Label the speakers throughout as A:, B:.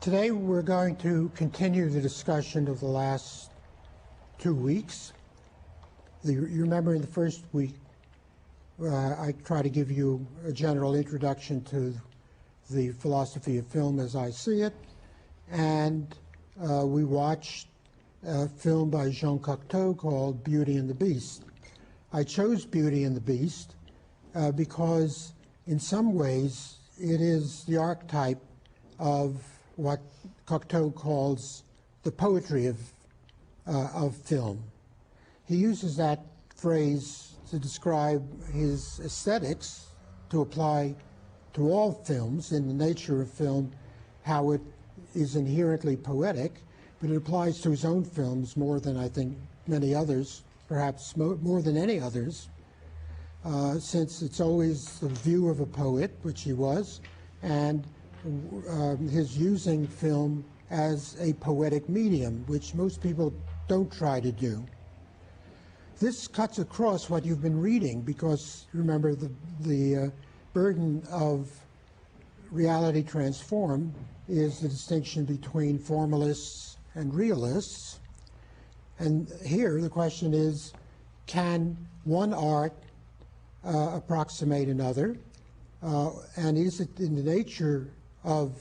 A: Today we're going to continue the discussion of the last 2 weeks. You remember in the first week I try to give you a general introduction to the philosophy of film as I see it, and we watched a film by Jean Cocteau called Beauty and the Beast. I chose Beauty and the Beast because in some ways it is the archetype of what Cocteau calls the poetry of film. He uses that phrase to describe his aesthetics, to apply to all films in the nature of film, how it is inherently poetic, but it applies to his own films more than I think many others, perhaps more than any others, since it's always the view of a poet, which he was, and his using film as a poetic medium, which most people don't try to do. This cuts across what you've been reading because, remember, the burden of Reality Transformed is the distinction between formalists and realists. And here the question is, can one art approximate another? And is it in the nature of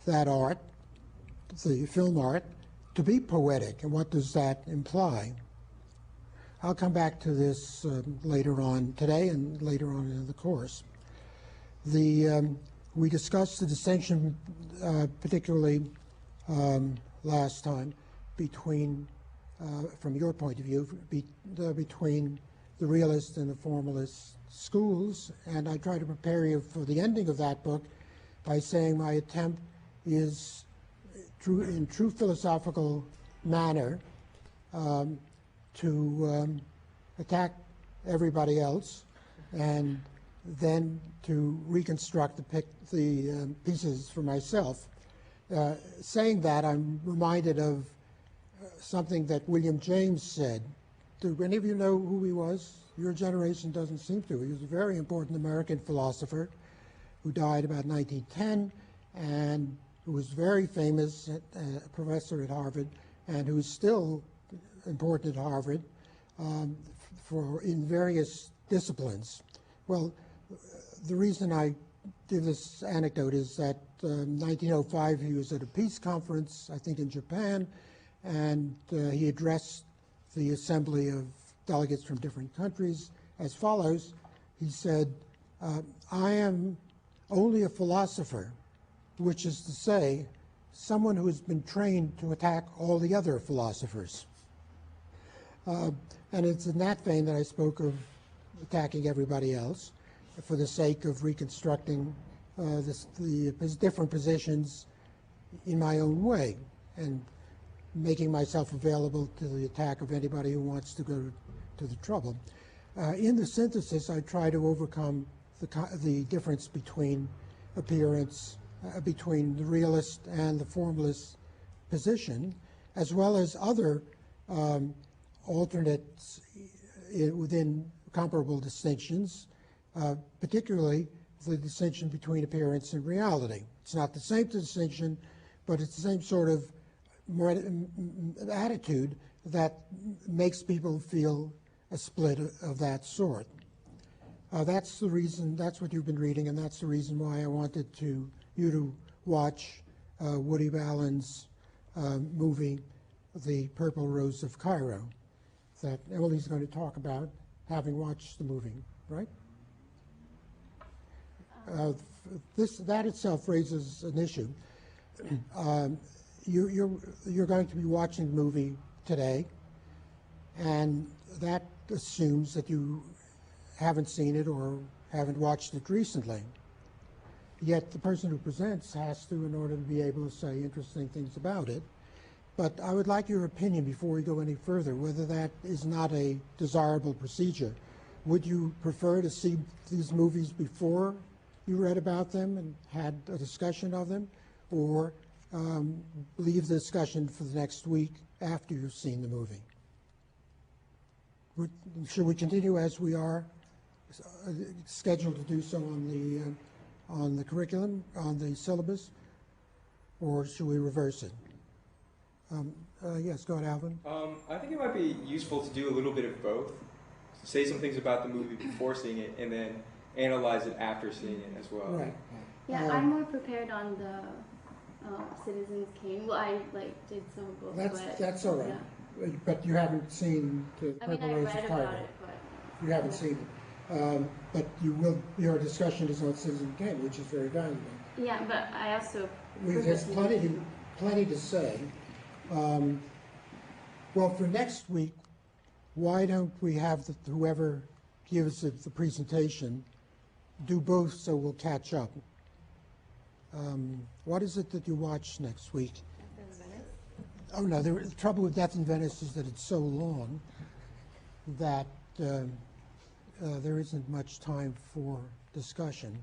A: that art, the film art, to be poetic? And what does that imply? I'll come back to this later on today and later on in the course. We discussed the distinction, particularly last time, between, from your point of view, between the realist and the formalist schools, and I try to prepare you for the ending of that book by saying my attempt is, in true philosophical manner, to attack everybody else and then to reconstruct the pieces for myself. Saying that, I'm reminded of something that William James said. Do any of you know who he was? Your generation doesn't seem to. He was a very important American philosopher who died about 1910 and who was very famous, professor at Harvard, and who's still important at Harvard in various disciplines. Well, the reason I give this anecdote is that in 1905 he was at a peace conference, I think in Japan, and he addressed the assembly of delegates from different countries as follows. He said, I am only a philosopher, which is to say, someone who has been trained to attack all the other philosophers. And it's in that vein that I spoke of attacking everybody else for the sake of reconstructing the different positions in my own way and making myself available to the attack of anybody who wants to go to the trouble. In the synthesis, I try to overcome the difference between appearance, between the realist and the formalist position, as well as other alternates within comparable distinctions, particularly the distinction between appearance and reality. It's not the same distinction, but it's the same sort of attitude that makes people feel a split of that sort. That's the reason, that's what you've been reading, and that's the reason why I wanted you to watch Woody Allen's movie, The Purple Rose of Cairo, that Emily's going to talk about, having watched the movie, right? That itself raises an issue. You're going to be watching the movie today, and that assumes that you haven't seen it or haven't watched it recently. Yet the person who presents has to in order to be able to say interesting things about it. But I would like your opinion before we go any further, whether that is not a desirable procedure. Would you prefer to see these movies before you read about them and had a discussion of them, or leave the discussion for the next week after you've seen the movie? Should we continue as we are scheduled to do so on the curriculum, on the syllabus? or should we reverse it? Yes, go ahead, Alvin.
B: I think it might be useful to do a little bit of both. Say some things about the movie before seeing it, and then analyze it after seeing it as well.
A: Right.
C: Yeah, I'm more prepared on the Citizens Kane. Well, I did some books,
A: That's all right. Yeah. But you haven't seen the Purple Rose of Cairo.
C: It, but
A: you haven't seen it. But you will. Your discussion is on Citizen Kane, which is very valuable.
C: Yeah, but I also.
A: There's plenty to say. Well, for next week, why don't we have whoever gives the presentation do both, so we'll catch up. What is it that you watch next week?
C: Death in Venice.
A: Oh no, the trouble with Death in Venice is that it's so long that there isn't much time for discussion.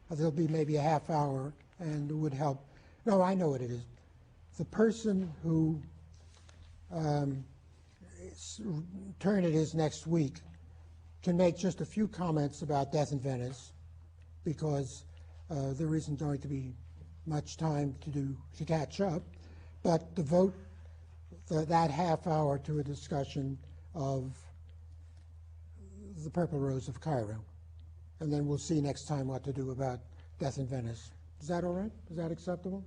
A: There'll be maybe a half hour, and it would help. No, I know what it is. The person who turn it is next week can make just a few comments about Death in Venice, because there isn't going to be much time to catch up, but devote that half hour to a discussion of the Purple Rose of Cairo, and then we'll see next time what to do about Death in Venice. Is that all right? Is that acceptable?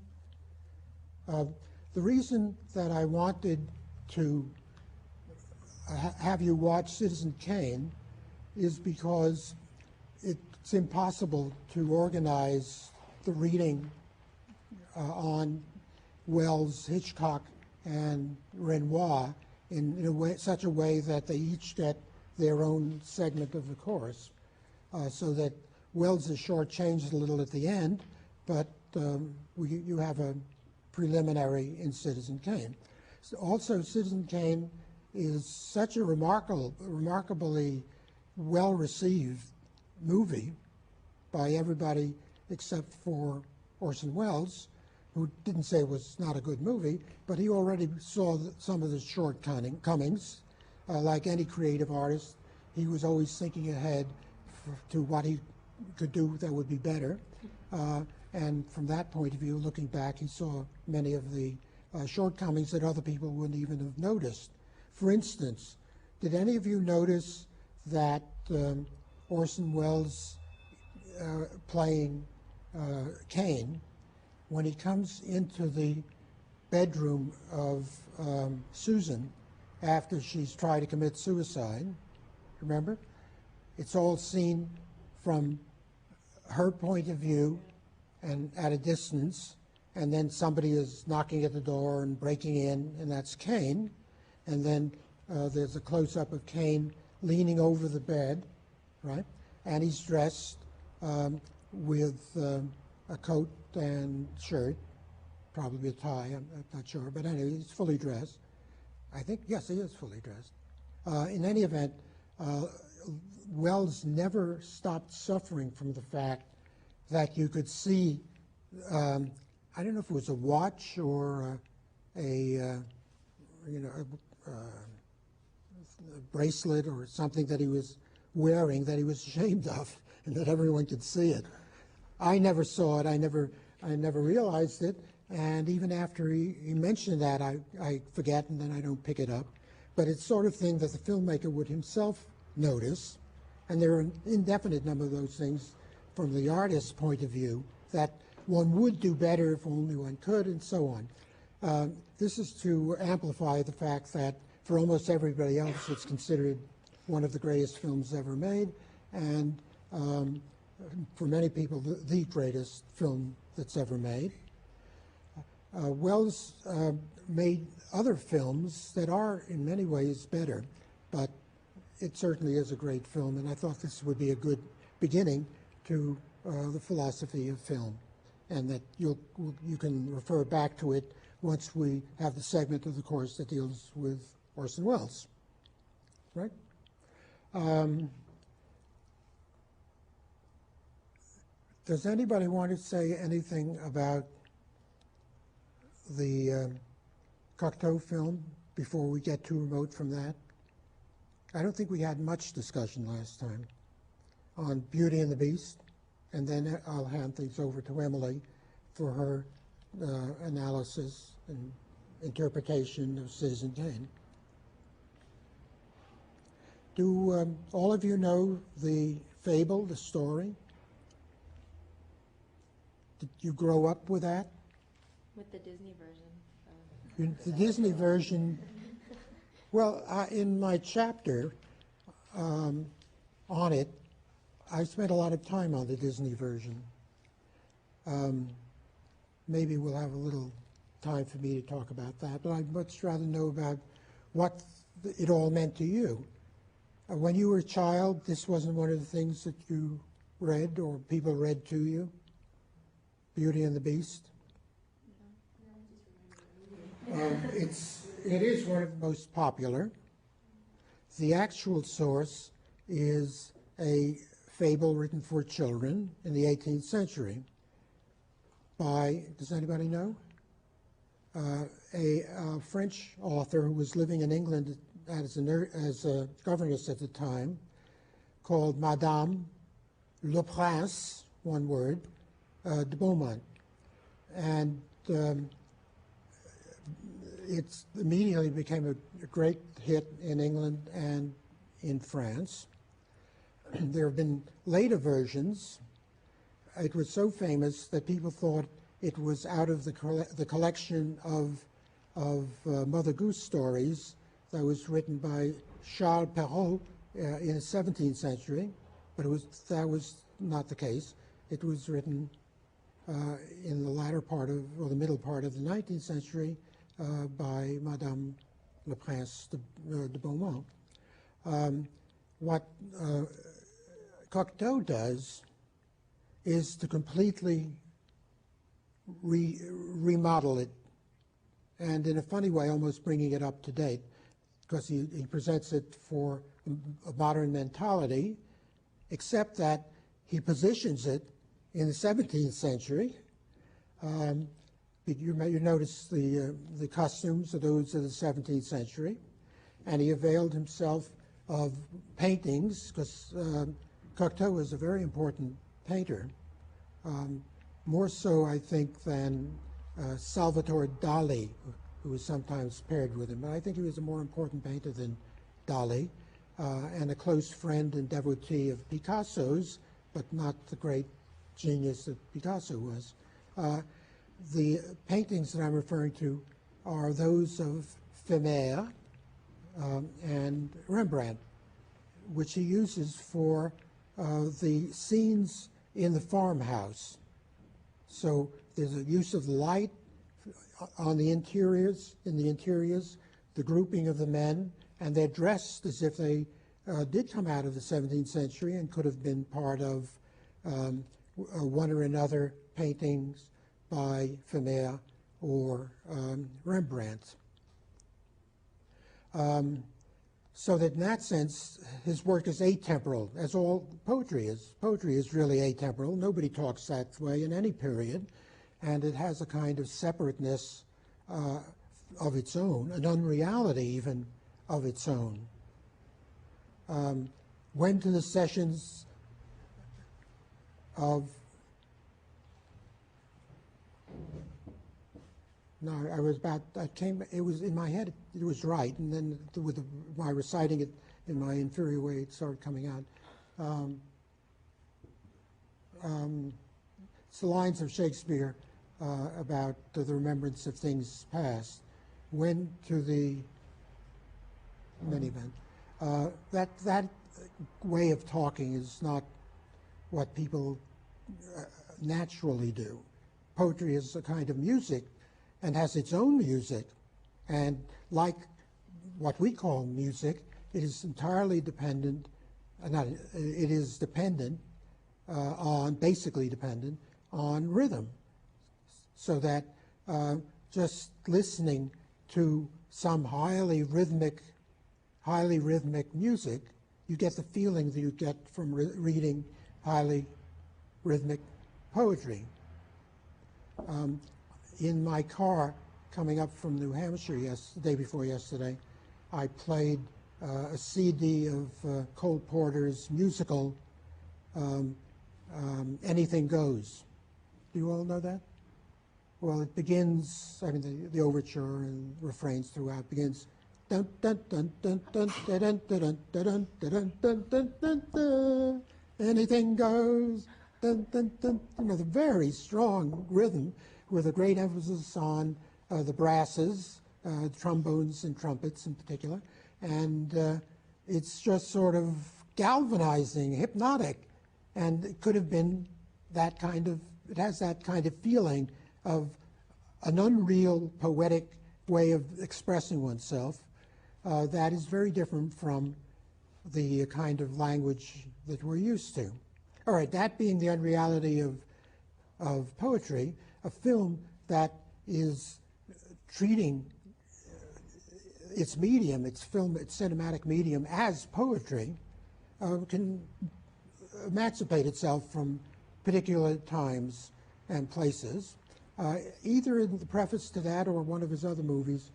A: The reason that I wanted to have you watch Citizen Kane is because it's impossible to organize the reading on Wells, Hitchcock, and Renoir in such a way that they each get their own segment of the course, so that Wells is shortchanged a little at the end, but you have a preliminary in Citizen Kane. Also, Citizen Kane is such a remarkably well-received movie by everybody except for Orson Welles, who didn't say it was not a good movie, but he already saw some of the shortcomings. Like any creative artist, he was always thinking ahead to what he could do that would be better. And from that point of view, looking back, he saw many of the shortcomings that other people wouldn't even have noticed. For instance, did any of you notice that Orson Welles playing Kane, when he comes into the bedroom of Susan after she's tried to commit suicide, remember? It's all seen from her point of view and at a distance, and then somebody is knocking at the door and breaking in, and that's Kane. And then there's a close-up of Kane leaning over the bed, right? And he's dressed with a coat and shirt, probably a tie, I'm not sure, but anyway, he's fully dressed. I think, yes, he is fully dressed. In any event, Wells never stopped suffering from the fact that you could see, I don't know if it was a watch or a bracelet or something that he was wearing that he was ashamed of, and that everyone could see it. I never saw it. I never realized it. And even after he mentioned that, I forget, and then I don't pick it up. But it's sort of thing that the filmmaker would himself notice. And there are an indefinite number of those things from the artist's point of view that one would do better if only one could, and so on. This is to amplify the fact that for almost everybody else, it's considered one of the greatest films ever made, and for many people, the greatest film that's ever made. Wells made other films that are in many ways better, but it certainly is a great film, and I thought this would be a good beginning to the philosophy of film, and that you can refer back to it once we have the segment of the course that deals with Orson Welles, right? Does anybody want to say anything about the Cocteau film before we get too remote from that? I don't think we had much discussion last time on Beauty and the Beast, and then I'll hand things over to Emily for her analysis and interpretation of Citizen Kane. Do all of you know the fable, the story? Did you grow up with that?
D: With the Disney version.
A: The Disney version, well, in my chapter on it, I spent a lot of time on the Disney version. Maybe we'll have a little time for me to talk about that, but I'd much rather know about what it all meant to you. When you were a child, this wasn't one of the things that you read or people read to you? Beauty and the Beast? It is one of the most popular. The actual source is a fable written for children in the 18th century by, does anybody know? A French author who was living in England as a governess at the time, called Madame Le Prince, one word, de Beaumont. And it immediately became a great hit in England and in France. There have been later versions. It was so famous that people thought it was out of the collection of Mother Goose stories that was written by Charles Perrault in the 17th century, but that was not the case. It was written in the latter part of, or the middle part of the 19th century by Madame Le Prince de Beaumont. What Cocteau does is to completely remodel it, and in a funny way almost bringing it up to date, because he presents it for a modern mentality, except that he positions it in the 17th century. You notice the costumes of those of the 17th century, and he availed himself of paintings, because Cocteau was a very important painter, more so, I think, than Salvatore Dali, who was sometimes paired with him. But I think he was a more important painter than Dali, and a close friend and devotee of Picasso's, but not the great genius that Picasso was. The paintings that I'm referring to are those of Vermeer and Rembrandt, which he uses for the scenes in the farmhouse. So there's a use of light on the interiors, the grouping of the men, and they're dressed as if they did come out of the 17th century and could have been part of one or another paintings by Vermeer or Rembrandt. So that in that sense, his work is atemporal, as all poetry is. Poetry is really atemporal. Nobody talks that way in any period, and it has a kind of separateness of its own, an unreality even of its own. Went to the sessions of No, it was in my head, it was right, and then with my reciting it in my inferior way, it started coming out. It's the lines of Shakespeare about the remembrance of things past. Went to the minivan. That way of talking is not what people naturally do. Poetry is a kind of music and has its own music, and like what we call music, it is entirely dependent, it is dependent basically dependent on rhythm, so that just listening to some highly rhythmic music, you get the feeling that you get from reading highly rhythmic poetry. In my car coming up from New Hampshire the day before yesterday, I played a CD of Cole Porter's musical Anything Goes. Do you all know that? well, it begins, I mean, the overture and refrains throughout begins dun dun dun dun dun dun dun dun dun dun dun dun dun, anything goes, dun dun dun, the very strong rhythm with a great emphasis on the brasses, trombones and trumpets in particular, and it's just sort of galvanizing, hypnotic, and it could have been that kind of, it has that kind of feeling of an unreal poetic way of expressing oneself that is very different from the kind of language that we're used to. All right, that being the unreality of poetry, a film that is treating its medium, its cinematic medium as poetry, can emancipate itself from particular times and places. Either in the preface to that or one of his other movies,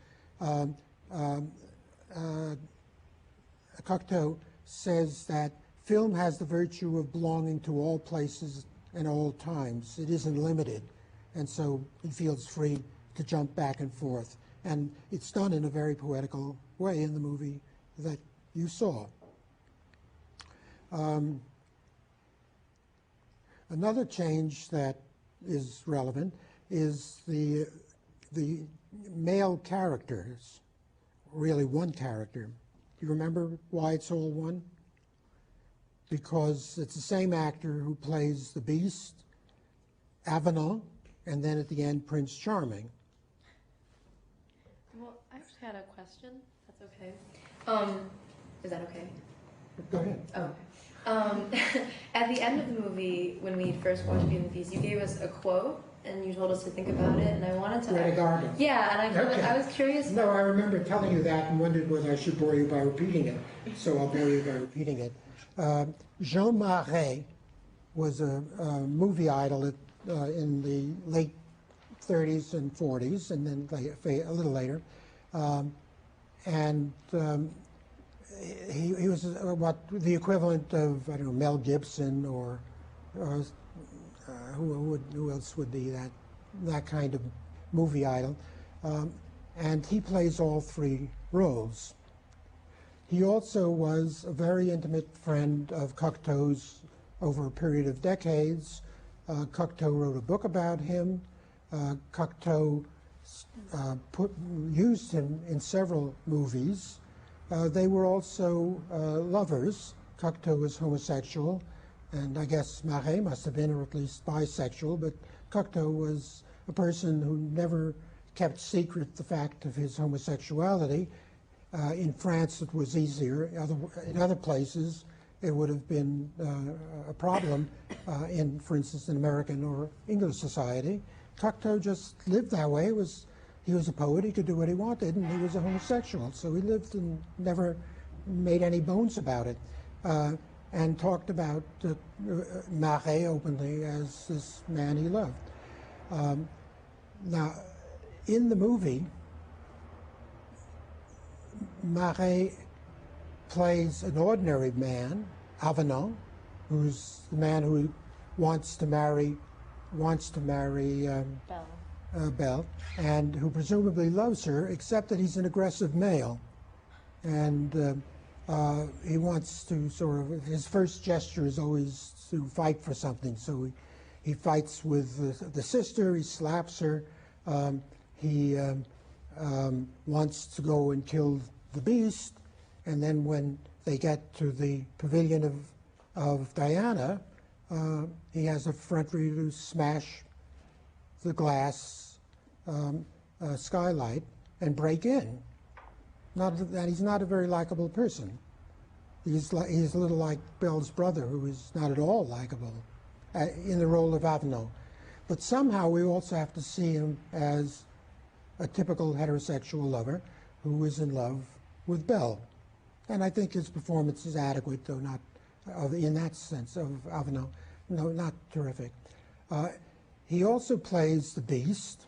A: Cocteau says that film has the virtue of belonging to all places and all times. It isn't limited, and so he feels free to jump back and forth. And it's done in a very poetical way in the movie that you saw. Another change that is relevant is the male characters, really one character. Do you remember why it's all one? Because it's the same actor who plays the Beast, Avenant, and then at the end, Prince Charming.
D: Well, I actually had a question. That's okay. Is that okay?
A: Go ahead.
D: Oh, okay. At the end of the movie, when we first watched Beauty and the Beast, you gave us a quote, and you told us to think about it, and I wanted to...
A: Greta Garbo.
D: Yeah, and I was curious...
A: No, I remember telling you that and wondered whether I should bore you by repeating it, so I'll bore you by repeating it. Jean Marais was a movie idol in the late 30s and 40s, and then a little later. He was what the equivalent of, I don't know, Mel Gibson or who else would be that kind of movie idol. And he plays all three roles. He also was a very intimate friend of Cocteau's over a period of decades. Cocteau wrote a book about him. Cocteau used him in several movies. They were also lovers. Cocteau was homosexual, and I guess Marais must have been, or at least bisexual, but Cocteau was a person who never kept secret the fact of his homosexuality. In France, it was easier. In other places, it would have been a problem for instance, in American or English society. Cocteau just lived that way. He was a poet. He could do what he wanted, and he was a homosexual. So he lived and never made any bones about it, and talked about Marais openly as this man he loved. Now, in the movie, Marais plays an ordinary man, Avenant, who's the man who wants to marry Belle, and who presumably loves her, except that he's an aggressive male, and he wants to sort of, his first gesture is always to fight for something. So he fights with the sister, he slaps her, he wants to go and kill the Beast, and then when they get to the pavilion of Diana, he has a effrontery to smash the glass skylight and break in. Not that he's not a very likable person. He's a little like Belle's brother, who is not at all likable in the role of Avenant. But somehow we also have to see him as a typical heterosexual lover who is in love with Belle. And I think his performance is adequate, though not in that sense of Avenant. No, not terrific. He also plays the Beast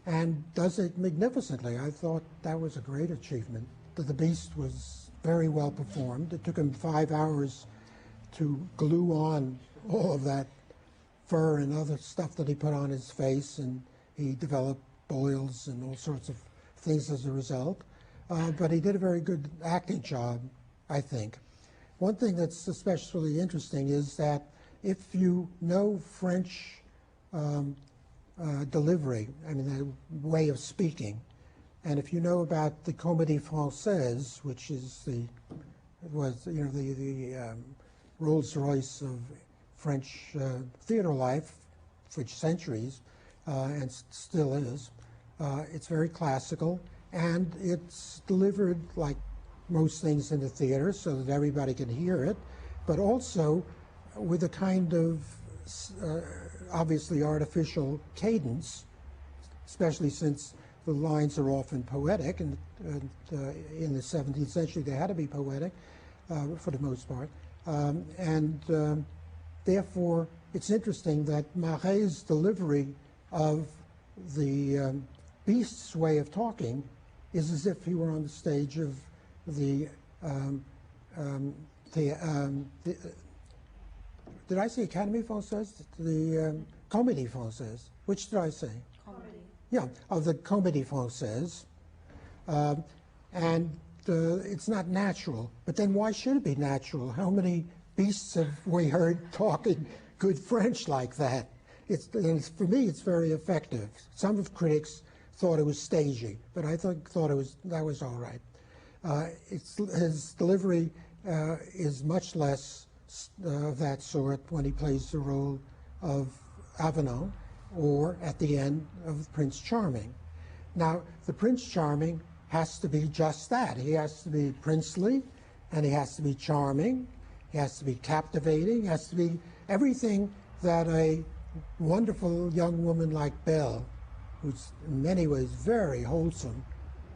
A: and does it magnificently. I thought that was a great achievement. The Beast was very well performed. It took him 5 hours to glue on all of that fur and other stuff that he put on his face, and He developed boils and all sorts of things as a result. But he did a very good acting job, I think. One thing that's especially interesting is that if you know French delivery, I mean, the way of speaking, and if you know about the Comédie Française, which is the Rolls-Royce of French theater life for centuries, and still is, it's very classical, and it's delivered like most things in the theater so that everybody can hear it, but also with a kind of obviously artificial cadence, especially since the lines are often poetic, and in the 17th century they had to be poetic for the most part. Therefore, it's interesting that Marais' delivery of the Beast's way of talking is as if he were on the stage of the did I say Académie Française? The Comédie Française. Which did I say?
D: Comedy.
A: Yeah, of the Comédie Française. It's not natural. But then why should it be natural? How many beasts have we heard talking good French like that? For me, it's very effective. Some of critics thought it was stagey, but I thought that was all right. His delivery is much less of that sort when he plays the role of Avenant or at the end of Prince Charming. Now, the Prince Charming has to be just that. He has to be princely, and he has to be charming, he has to be captivating, he has to be everything that a wonderful young woman like Belle, who's in many ways very wholesome,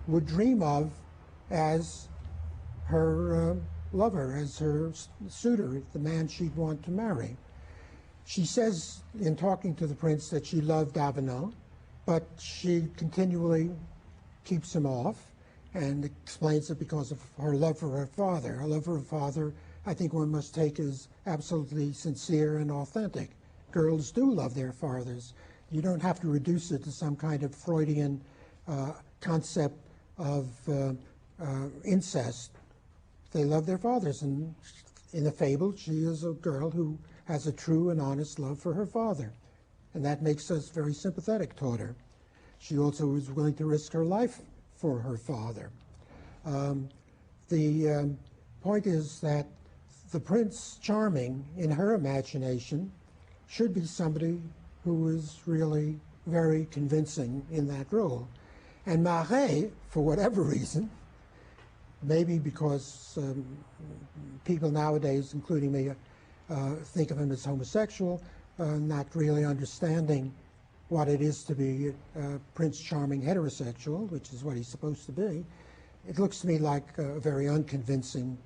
A: would dream of as her lover, as her suitor, the man she'd want to marry. She says in talking to the prince that she loved Avenant, but she continually keeps him off and explains it because of her love for her father. Her love for her father, I think one must take as absolutely sincere and authentic. Girls do love their fathers. You don't have to reduce it to some kind of Freudian concept of incest. They love their fathers, and in the fable, she is a girl who has a true and honest love for her father, and that makes us very sympathetic toward her. She also was willing to risk her life for her father. The point is that the Prince Charming, in her imagination, should be somebody who is really very convincing in that role. And Marais, for whatever reason, maybe because people nowadays, including me, think of him as homosexual, not really understanding what it is to be Prince Charming heterosexual, which is what he's supposed to be. It looks to me like a very unconvincing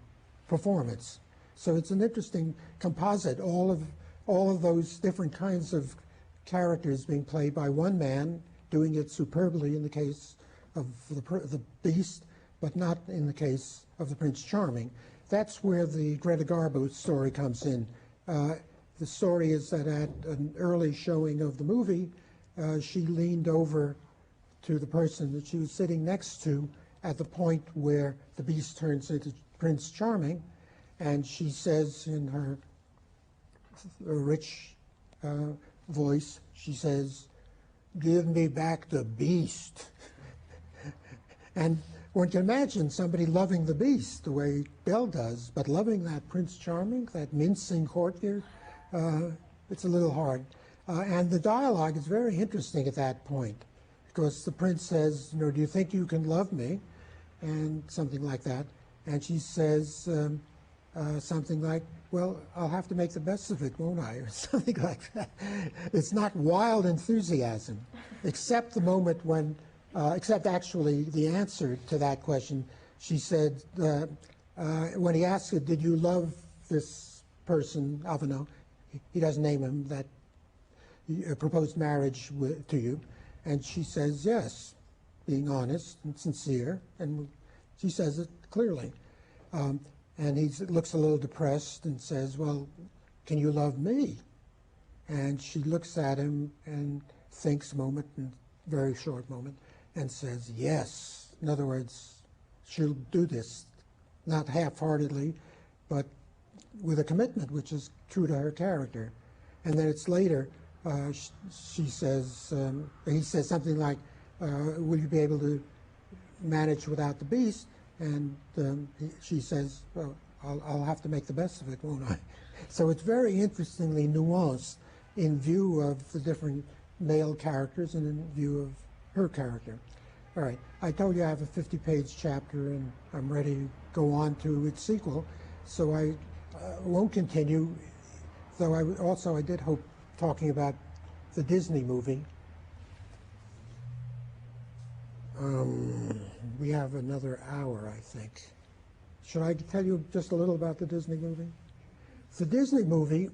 A: performance. So it's an interesting composite, all of those different kinds of characters being played by one man, doing it superbly in the case of the Beast, but not in the case of the Prince Charming. That's where the Greta Garbo story comes in. The story is that at an early showing of the movie, she leaned over to the person that she was sitting next to at the point where the Beast turns into Prince Charming, and she says in her rich voice, she says, "Give me back the Beast." And one can imagine somebody loving the Beast the way Belle does, but loving that Prince Charming, that mincing courtier, it's a little hard. And the dialogue is very interesting at that point, because the prince says, do you think you can love me? And something like that. And she says something like, well, I'll have to make the best of it, won't I? Or something like that. It's not wild enthusiasm, except the moment when, except actually the answer to that question. She said, when he asked her, did you love this person, Avenant? He doesn't name him, that proposed marriage to you. And she says, yes, being honest and sincere. And she says it clearly. And he looks a little depressed and says, well, can you love me? And she looks at him and thinks a moment, and very short moment, and says yes. In other words, she'll do this, not half-heartedly, but with a commitment, which is true to her character. And then it's later, she says, he says something like, will you be able to manage without the beast? And she says, well, I'll have to make the best of it, won't I? So it's very interestingly nuanced in view of the different male characters and in view of her character. All right, I told you I have a 50-page chapter and I'm ready to go on to its sequel, so I won't continue, though I did hope talking about the Disney movie. We have another hour, I think. Should I tell you just a little about the Disney movie? The Disney movie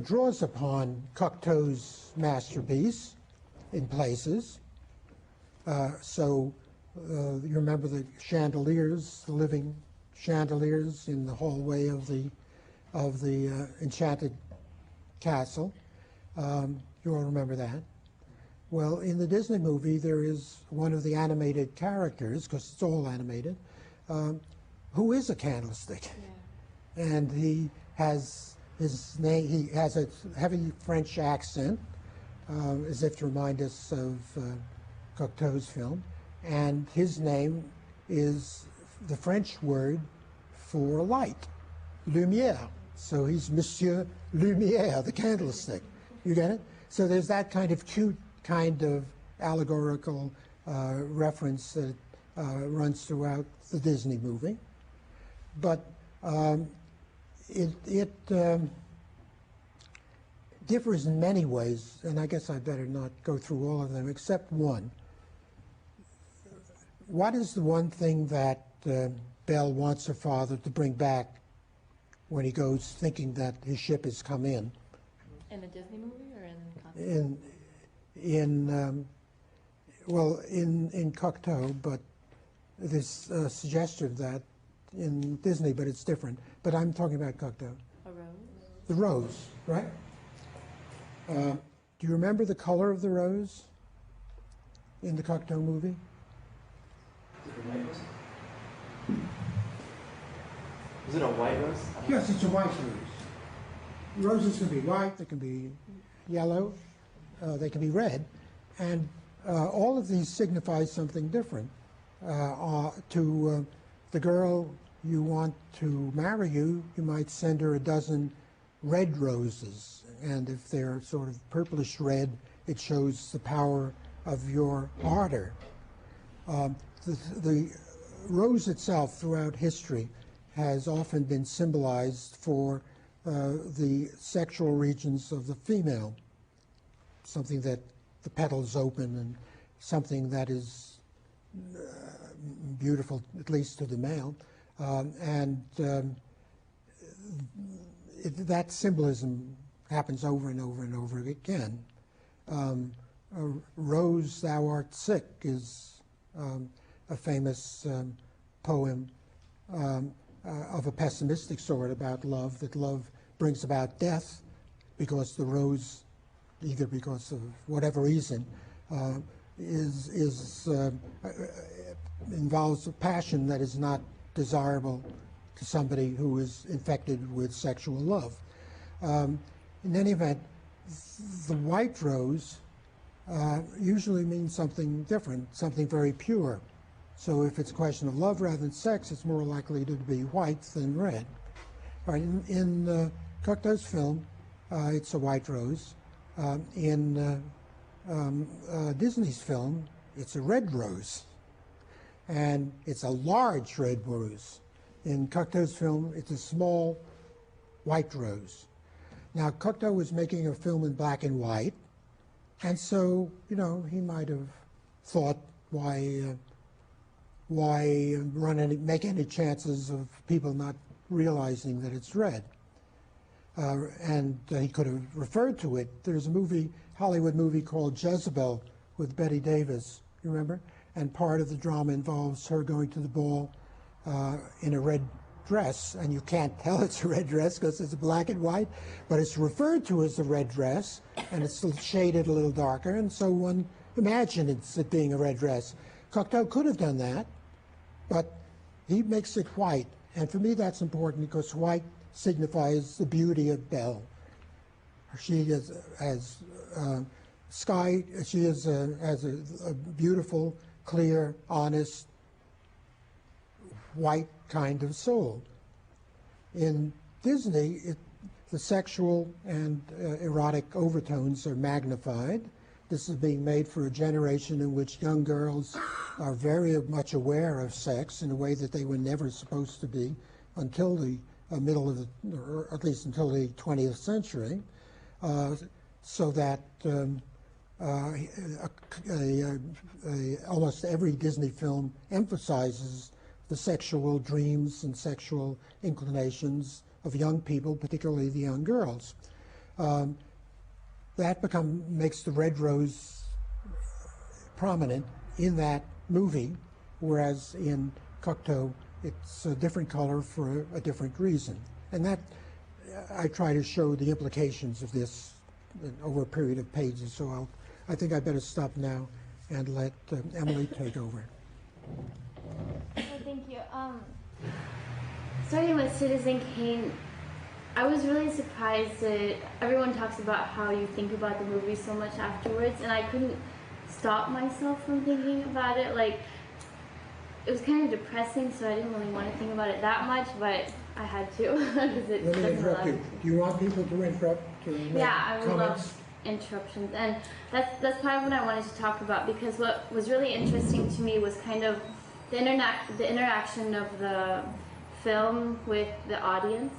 A: draws upon Cocteau's masterpiece in places. So you remember the chandeliers, the living chandeliers in the hallway of the enchanted castle. You all remember that. Well, in the Disney movie, there is one of the animated characters, because it's all animated, who is a candlestick. Yeah. And he has his name, he has a heavy French accent, as if to remind us of Cocteau's film. And his name is the French word for light, lumière. So he's Monsieur Lumière, the candlestick. You get it? So there's that kind of cute kind of allegorical reference that runs throughout the Disney movie. But it differs in many ways, and I guess I better not go through all of them except one. What is the one thing that Belle wants her father to bring back when he goes thinking that his ship has come in?
D: In the Disney movie or in Cocteau?
A: In Cocteau, but there's a suggestion of that in Disney, but it's different. But I'm talking about Cocteau.
D: A rose?
A: The rose, right? Do you remember the color of the rose in the Cocteau movie?
E: Is it a white rose?
A: Yes, it's a white rose. Roses can be white, they can be yellow, they can be red, and all of these signify something different. To the girl you want to marry you might send her a dozen red roses, and if they're sort of purplish red, it shows the power of your ardor. The rose itself throughout history has often been symbolized for the sexual regions of the female, something that the petals open and something that is beautiful, at least to the male. That symbolism happens over and over and over again. Rose, thou art sick is a famous poem of a pessimistic sort about love, that love brings about death because the rose, either because of whatever reason, involves a passion that is not desirable to somebody who is infected with sexual love. In any event, the white rose usually means something different, something very pure. So if it's a question of love rather than sex, it's more likely to be white than red. All right, in Cocteau's film, it's a white rose. In Disney's film, it's a red rose. And it's a large red rose. In Cocteau's film, it's a small white rose. Now, Cocteau was making a film in black and white, and so, you know, he might have thought, why make any chances of people not realizing that it's red? And he could have referred to it. There's a Hollywood movie called Jezebel with Bette Davis, you remember? And part of the drama involves her going to the ball in a red dress, and you can't tell it's a red dress because it's black and white, but it's referred to as a red dress, and it's shaded a little darker, and so one imagines it being a red dress. Cocteau could have done that, but he makes it white, and for me that's important because white signifies the beauty of Belle. She is has a beautiful, clear, honest, white kind of soul. In Disney, the sexual and erotic overtones are magnified. This is being made for a generation in which young girls are very much aware of sex in a way that they were never supposed to be until the middle of or at least until the 20th century, so that almost every Disney film emphasizes the sexual dreams and sexual inclinations of young people, particularly the young girls. That makes the red rose prominent in that movie, whereas in Cocteau it's a different color for a different reason. And that I try to show the implications of this over a period of pages. So I think I better stop now and let Emily take over.
C: Oh, thank you. Starting with Citizen Kane, I was really surprised that everyone talks about how you think about the movie so much afterwards, and I couldn't stop myself from thinking about it. Like, it was kind of depressing, so I didn't really want to think about it that much, but I had to because it
A: Let me
C: doesn't
A: interrupt
C: allow
A: you. Do you want people to interrupt to make
C: Yeah, I would
A: comments?
C: love interruptions, and that's part of what I wanted to talk about, because what was really interesting to me was kind of the interaction of the film with the audience,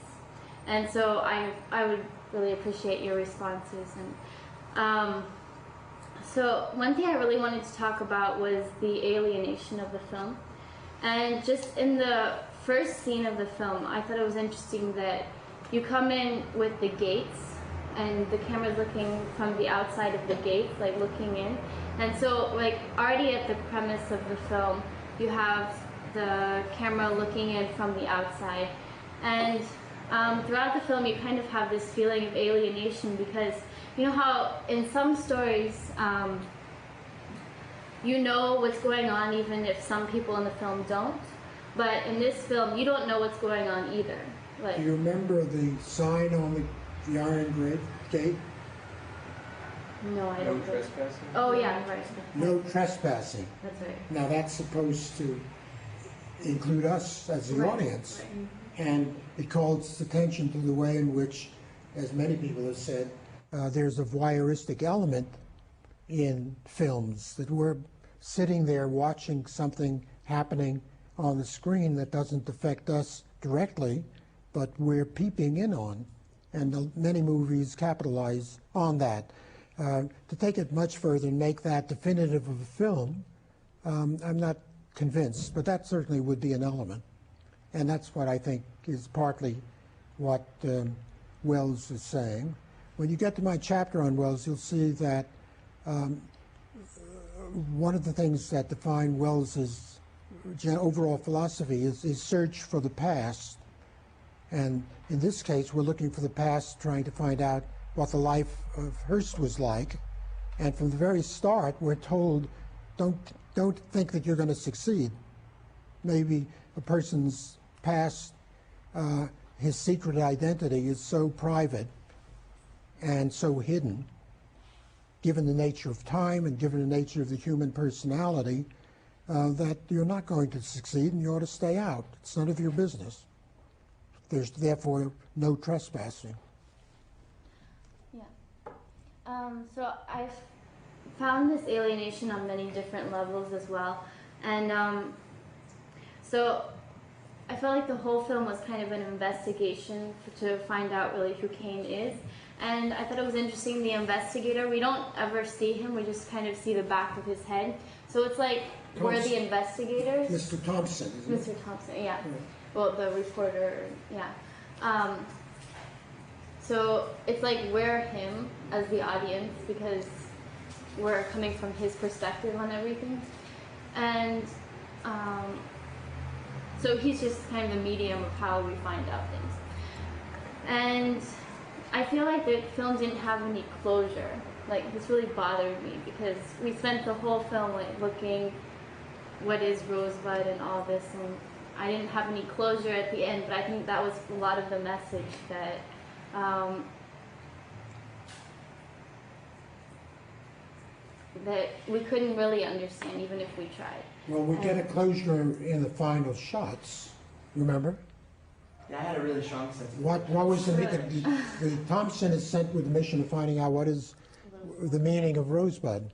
C: and so I would really appreciate your responses. And so one thing I really wanted to talk about was the alienation of the film, and just in the first scene of the film, I thought it was interesting that you come in with the gates, and the camera's looking from the outside of the gates, like looking in. And so, like, already at the premise of the film, you have the camera looking in from the outside. And throughout the film, you kind of have this feeling of alienation, because you know how in some stories, you know what's going on even if some people in the film don't. But in this film, you don't know what's going on either. Like,
A: Do you remember the sign on the iron gate?
C: no, I
B: No
C: don't.
B: trespassing?
C: Oh yeah, right.
A: No trespassing.
C: That's right.
A: Now that's supposed to include us as the
C: Right,
A: audience.
C: right.
A: And it calls attention to the way in which, as many people have said, there's a voyeuristic element in films, that we're sitting there watching something happening on the screen that doesn't affect us directly, but we're peeping in on. And many movies capitalize on that. To take it much further and make that definitive of a film, I'm not convinced, but that certainly would be an element. And that's what I think is partly what Wells is saying. When you get to my chapter on Wells, you'll see that one of the things that define Wells's overall philosophy is his search for the past. And in this case, we're looking for the past, trying to find out what the life of Hearst was like. And from the very start, we're told, don't think that you're going to succeed. Maybe a person's past, his secret identity is so private and so hidden, given the nature of time and given the nature of the human personality, that you're not going to succeed and you ought to stay out. It's none of your business. There's therefore no trespassing.
C: Yeah. So I've found this alienation on many different levels as well. And so I felt like the whole film was kind of an investigation to find out really who Kane is. And I thought it was interesting, the investigator, we don't ever see him, we just kind of see the back of his head. So it's like we're the investigators.
A: Mr. Thompson, isn't it?
C: Mr. Thompson, yeah. Well, the reporter, yeah. So it's like we're him as the audience, because we're coming from his perspective on everything. And So he's just kind of the medium of how we find out things. And I feel like the film didn't have any closure. Like, this really bothered me because we spent the whole film like looking, what is Rosebud and all this, and I didn't have any closure at the end, but I think that was a lot of the message that that we couldn't really understand even if we tried.
A: Well, we get a closure in the final shots, remember?
E: Yeah, I had a really strong sense of
A: What was the Thompson is sent with the mission of finding out what is the meaning of Rosebud.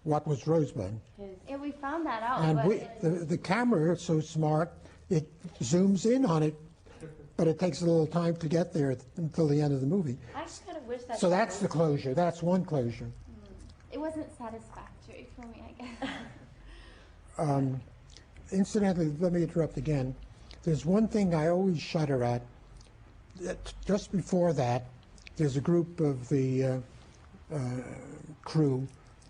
A: What was Rosebud?
C: Yeah, we found that out.
A: And
C: but
A: the camera is so smart, it zooms in on it, but it takes a little time to get there until the end of the movie.
C: I just kind of wish that.
A: So that's the closure. That's one closure.
C: It wasn't satisfactory for me, I guess.
A: Incidentally, let me interrupt again. There's one thing I always shudder at. Just before that, there's a group of the crew,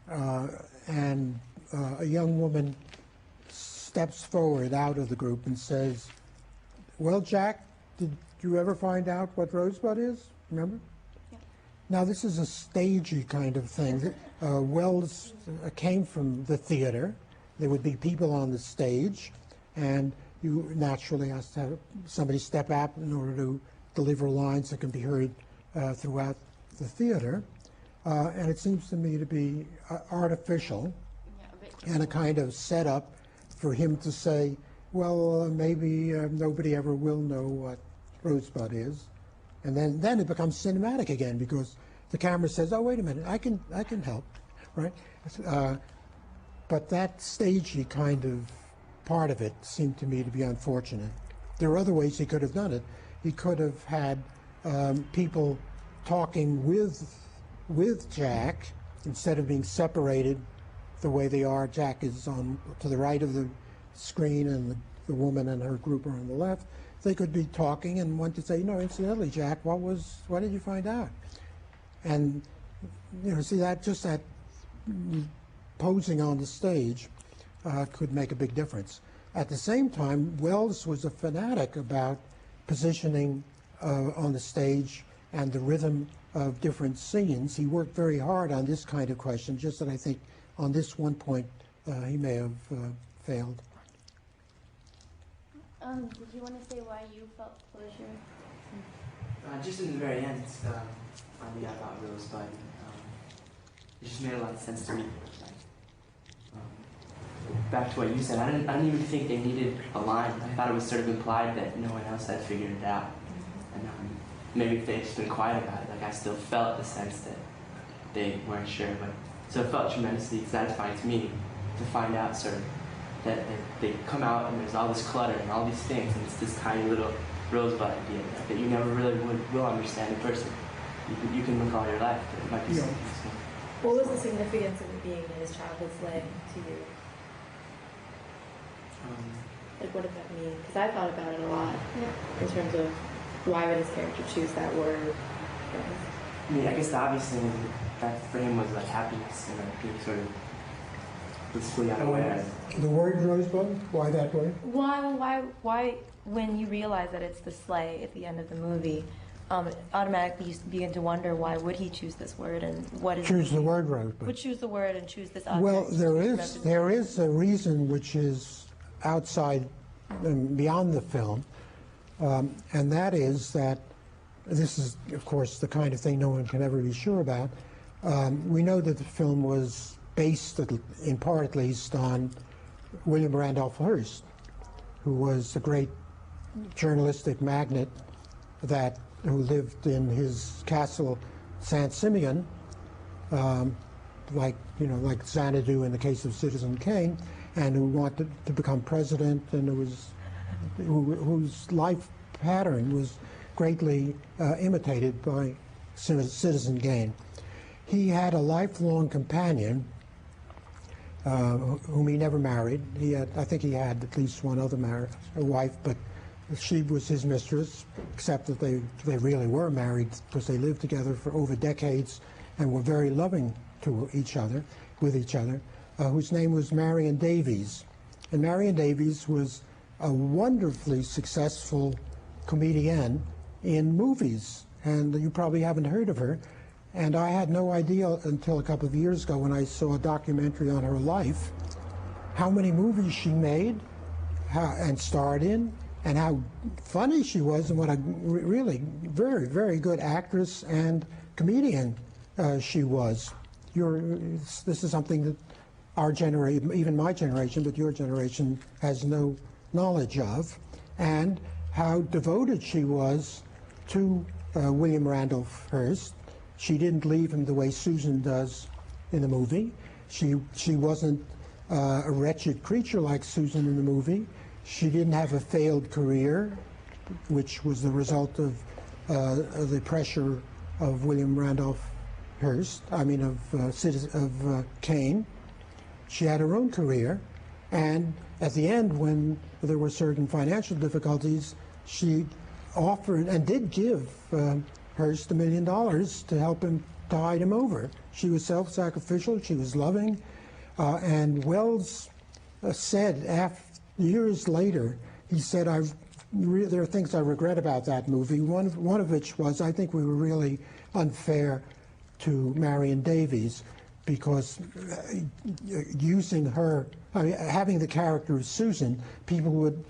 A: and a young woman steps forward out of the group and says, "Well, Jack, did you ever find out what Rosebud is? Remember?"
C: Yeah.
A: Now, this is a stagey kind of thing. Wells came from the theater. There would be people on the stage, and you naturally have to have somebody step out in order to deliver lines that can be heard throughout the theater. And it seems to me to be artificial and a kind of setup for him to say, well, maybe nobody ever will know what Rosebud is. And then it becomes cinematic again because the camera says, oh, wait a minute, I can help, right? But that stagey kind of part of it seemed to me to be unfortunate. There are other ways he could have done it. He could have had people talking with Jack instead of being separated the way they are. Jack is on to the right of the screen and the woman and her group are on the left. They could be talking and one to say, you know, incidentally, Jack, what did you find out? And, you know, see that posing on the stage could make a big difference. At the same time, Wells was a fanatic about positioning on the stage and the rhythm of different scenes. He worked very hard on this kind of question, just that I think on this one point he may have failed.
C: Did you want to say why you felt closure?
E: just in the very end, finding out about Rosebud, it just made a lot of sense to me. Back to what you said, I didn't even think they needed a line. I thought it was sort of implied that no one else had figured it out. And maybe if they had just been quiet about it, like I still felt the sense that they weren't sure. But so it felt tremendously satisfying to me to find out sort of that they come out and there's all this clutter and all these things, and it's this tiny little Rosebud idea that you never really will understand in person. You can look all your life, but it might be something.
D: What was the significance of it being in his childhood sleigh to you? Like, what did that mean? Because I thought about it a lot in terms of why would his character choose that word?
E: I mean, I guess the obvious thing is that for him was like happiness, and like being sort of blissfully unaware.
A: The word Rosebud? Why that word?
D: Why, when you realize that it's the sleigh at the end of the movie, automatically you begin to wonder why would he choose this word and what is
A: Choose the word Rosebud.
D: would choose the word and choose this object.
A: Well, there is a reason which is outside and beyond the film, and that is that this is, of course, the kind of thing no one can ever be sure about. We know that the film was based, in part at least, on William Randolph Hearst, who was a great journalistic magnate who lived in his castle, San Simeon, like Xanadu in the case of Citizen Kane, and who wanted to become president, and whose life pattern was greatly imitated by Citizen Kane. He had a lifelong companion whom he never married. I think he had at least one other wife, but she was his mistress, except that they really were married because they lived together for over decades and were very loving to each other, whose name was Marion Davies. And Marion Davies was a wonderfully successful comedienne in movies, and you probably haven't heard of her. And I had no idea until a couple of years ago when I saw a documentary on her life, how many movies she made and starred in, and how funny she was, and what a really very, very good actress and comedian she was. This is something that our generation, even my generation, but your generation, has no knowledge of, and how devoted she was to William Randolph Hearst. She didn't leave him the way Susan does in the movie. She wasn't a wretched creature like Susan in the movie. She didn't have a failed career, which was the result of the pressure of William Randolph Hearst, of Kane. She had her own career, and at the end, when there were certain financial difficulties, she offered and did give Hearst $1 million to help him tide him over. She was self-sacrificial, she was loving, and Wells said years later, he said, there are things I regret about that movie. One of which was, I think we were really unfair to Marion Davies, because using her, having the character of Susan, people would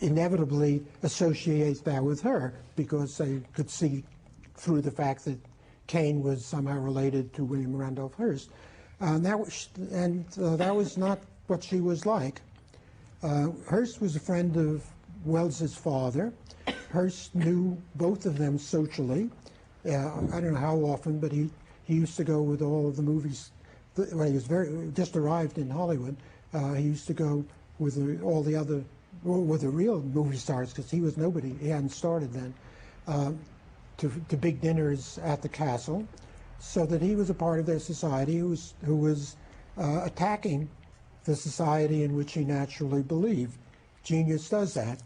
A: inevitably associate that with her, because they could see through the fact that Kane was somehow related to William Randolph Hearst. That was not what she was like. Hearst was a friend of Wells's father. Hearst knew both of them socially. I don't know how often, but he used to go with all of the movies. When he was just arrived in Hollywood, he used to go with all the other, with the real movie stars, because he was nobody. He hadn't started then. To big dinners at the castle, so that he was a part of their society who was attacking the society in which he naturally believed. Genius does that.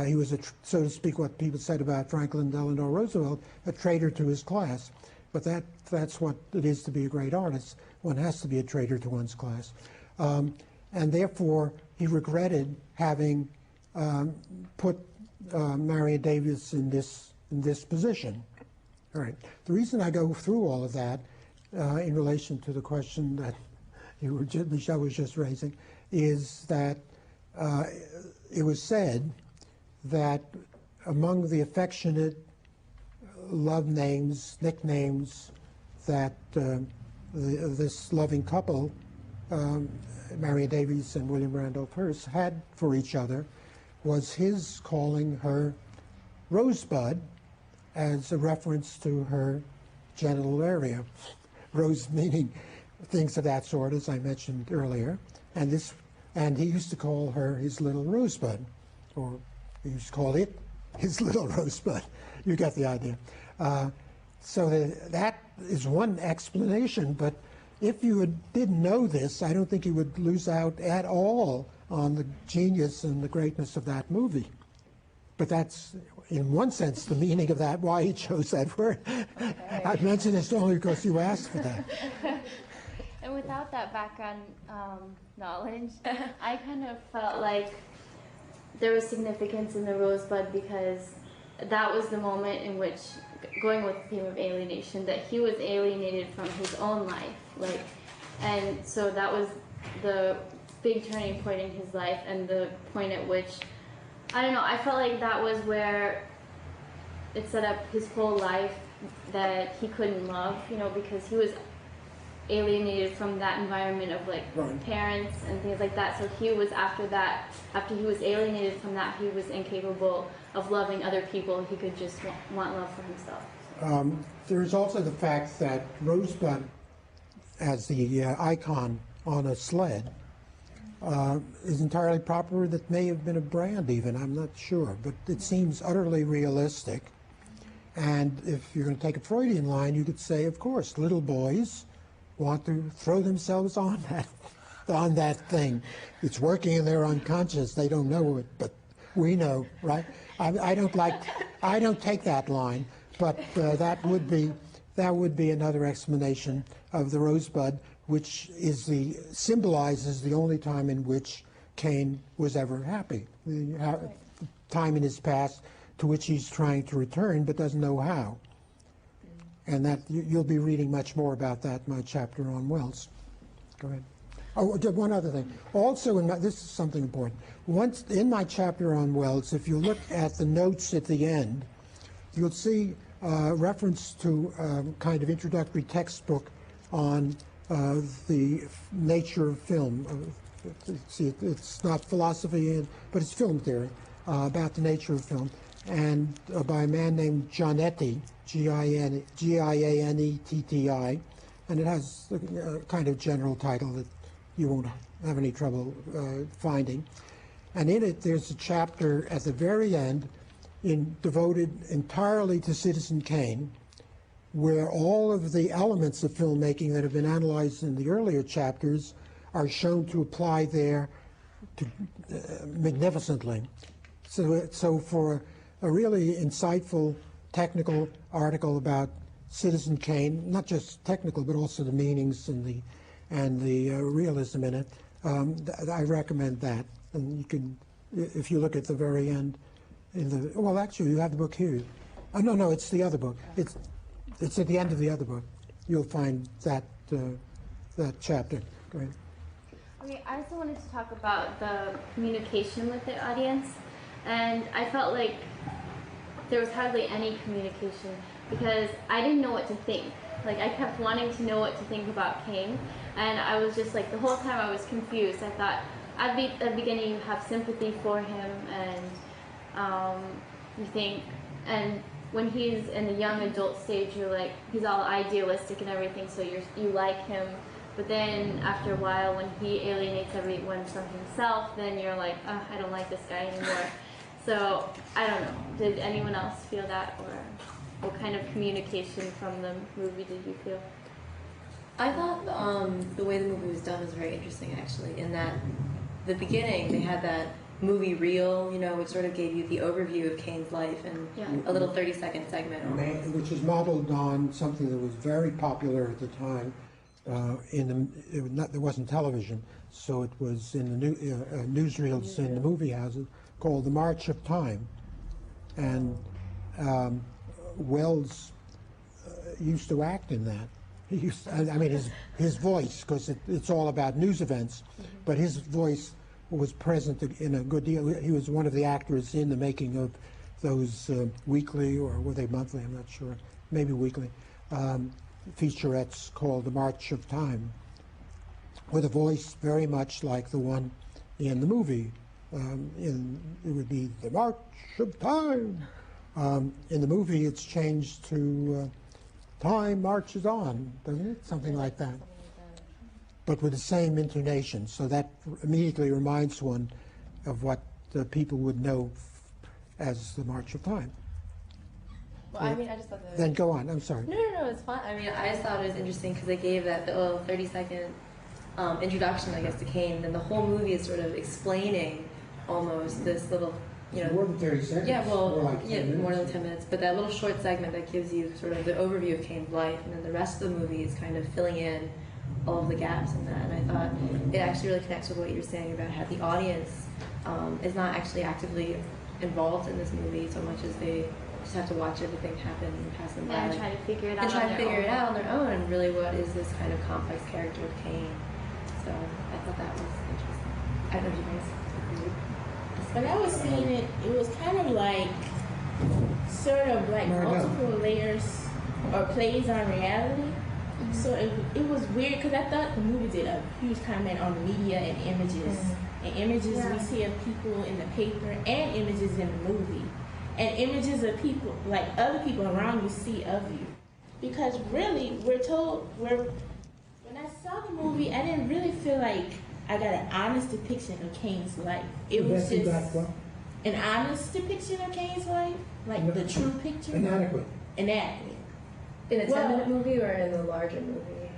A: He was, so to speak, what people said about Franklin Delano Roosevelt, a traitor to his class. But that's what it is to be a great artist. One has to be a traitor to one's class. And therefore, he regretted having put Marion Davies in this position. All right. The reason I go through all of that in relation to the question that Michelle was just raising is that it was said that among the affectionate love names, nicknames that this loving couple, Marion Davies and William Randolph Hearst, had for each other was his calling her Rosebud, as a reference to her genital area. Rose meaning things of that sort, as I mentioned earlier. And he used to call her his little Rosebud, or he used to call it his little Rosebud. You get the idea. So that is one explanation, but if you didn't know this, I don't think you would lose out at all on the genius and the greatness of that movie. But that's, in one sense, the meaning of that, why he chose that word. Okay. I mentioned this only because you asked for that.
C: And without that background knowledge, I kind of felt like there was significance in the Rosebud, because that was the moment in which, going with the theme of alienation, that he was alienated from his own life. And so that was the big turning point in his life, and the point at which, I don't know, I felt like that was where it set up his whole life, that he couldn't love, because he was alienated from that environment of parents and things like that. So he was, after he was alienated from that, he was incapable of loving other people. He could just want love for himself.
A: There's also the fact that Rosebud, as the icon on a sled, is entirely proper. That may have been a brand even, I'm not sure, but it seems utterly realistic. And if you're going to take a Freudian line, you could say, of course, little boys want to throw themselves on that thing. It's working in their unconscious. They don't know it, but we know, right? I don't take that line, but that would be another explanation of the Rosebud, which symbolizes the only time in which Cain was ever happy. Time in his past to which he's trying to return but doesn't know how. And that you'll be reading much more about that in my chapter on Wells. Go ahead. Oh, one other thing. Also, this is something important. Once in my chapter on Wells, if you look at the notes at the end, you'll see reference to kind of introductory textbook on the nature of film. See, it's not philosophy, but it's film theory about the nature of film, and by a man named Gianetti, Gianetti, and it has a kind of general title that you won't have any trouble finding. And in it, there's a chapter at the very end devoted entirely to Citizen Kane, where all of the elements of filmmaking that have been analyzed in the earlier chapters are shown to apply there magnificently. So for a really insightful technical article about Citizen Kane, not just technical but also the meanings and the realism in it, I recommend that. And you can, if you look at the very end, well, actually, you have the book here. Oh, no, it's the other book. It's at the end of the other book. You'll find that chapter. Go ahead.
C: Okay, I also wanted to talk about the communication with the audience, and I felt like there was hardly any communication because I didn't know what to think. Like, I kept wanting to know what to think about King, and I was just like, the whole time I was confused. I thought, at the beginning you have sympathy for him, and you think, and when he's in the young adult stage, you're like, he's all idealistic and everything, so you like him. But then after a while, when he alienates everyone from himself, then you're like, oh, I don't like this guy anymore. So I don't know. Did anyone else feel that, or what kind of communication from the movie did you feel?
D: I thought the way the movie was done was very interesting, actually, in that the beginning they had that movie reel, which sort of gave you the overview of Kane's life and a little 30-second segment.
A: Which is modeled on something that was very popular at the time. There wasn't television, so it was in the newsreels in the movie houses, called The March of Time. And Wells used to act in that. He used to, I mean, his voice, because it's all about news events, but his voice was present in a good deal. He was one of the actors in the making of those weekly, or were they monthly, I'm not sure, maybe weekly, featurettes called The March of Time, with a voice very much like the one in the movie. It would be The March of Time. In the movie, it's changed to Time Marches On, doesn't it? Something like that. But with the same intonation, so that immediately reminds one of what people would know as The March of Time.
D: Well, I mean, I just thought that...
A: Then go on, I'm sorry.
D: No, it's fine. I mean, I just thought it was interesting because they gave that little 30-second introduction, I guess, to Kane, and the whole movie is sort of explaining almost this little,
A: More than 30 seconds.
D: Yeah, well,
A: more like 10 minutes.
D: more than 10 minutes. But that little short segment that gives you sort of the overview of Kane's life, and then the rest of the movie is kind of filling in all of the gaps in that. And I thought it actually really connects with what you were saying about how the audience is not actually actively involved in this movie so much as they just have to watch everything happen and pass them by.
C: And try to figure it out.
D: And try to figure it out on their own. And really, what is this kind of complex character of Kane? So I thought that was interesting. I don't know if you guys agreed.
F: When I was seeing it, it was kind of like, sort of like multiple layers or plays on reality. So it was weird because I thought the movie did a huge comment on media and images. And images we see of people in the paper and images in the movie. And images of people, like other people around you see of you. Because really, we're told, when I saw the movie, I didn't really feel like I got an honest depiction of Kane's life. It was just an honest depiction of Kane's life, like the true picture.
A: Inadequate.
F: Inadequate.
D: In a 10-minute movie or in the larger movie?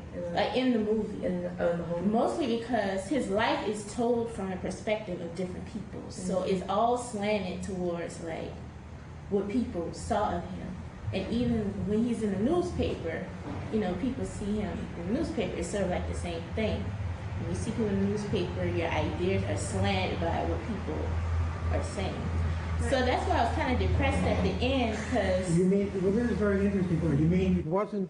F: In the movie.
D: In the whole movie.
F: Mostly because his life is told from a perspective of different people. So it's all slanted towards like what people saw of him. And even when he's in the newspaper, people see him in the newspaper, it's sort of like the same thing. When you see people in the newspaper, your ideas are slanted by what people are saying. So that's why I was kind of depressed at the end, because...
A: You mean, well, this is a very interesting point. You mean it wasn't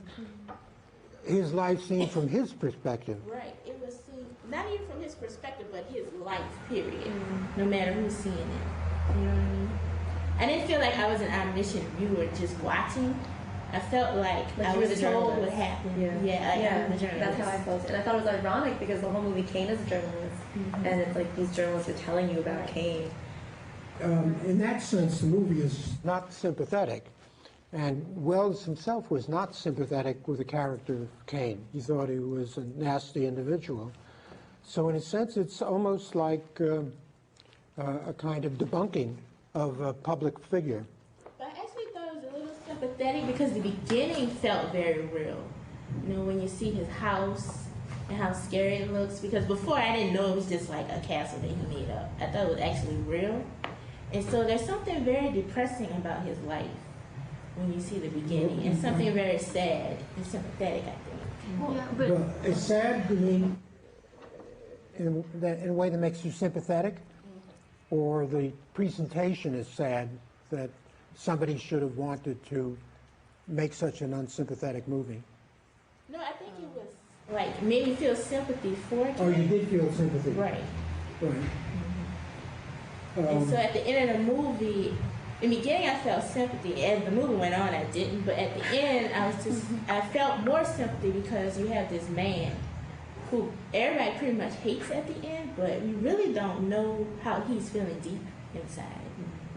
A: his life seen from his perspective?
F: Right. It was seen, not even from his perspective, but his life, period. No matter who's seeing it. You know what I mean? I didn't feel like I was an omniscient viewer just watching. I felt like I was told what happened. I'm the journalist.
D: That's how I felt. And I thought it was ironic because the whole movie, Kane is a journalist. And it's like these journalists are telling you about Kane.
A: In that sense, the movie is not sympathetic. And Wells himself was not sympathetic with the character of Kane. He thought he was a nasty individual. So in a sense, it's almost like a kind of debunking of a public figure.
F: But I actually thought it was a little sympathetic because the beginning felt very real. You know, when you see his house and how scary it looks. Because before I didn't know it was just like a castle that he made up. I thought it was actually real. And so there's something very depressing about his life when you see the beginning, and something very sad and sympathetic, I think.
C: Well, yeah, but
A: Well, it's sad, you mean, in a way that makes you sympathetic? Or the presentation is sad that somebody should have wanted to make such an unsympathetic movie?
F: No, I think it was like made me feel sympathy for him.
A: Oh, you did feel sympathy?
F: Right.
A: Right.
F: And so at the end of the movie, in the beginning I felt sympathy. As the movie went on, I didn't. But at the end, I felt more sympathy because you have this man who everybody pretty much hates at the end, but we really don't know how he's feeling deep inside.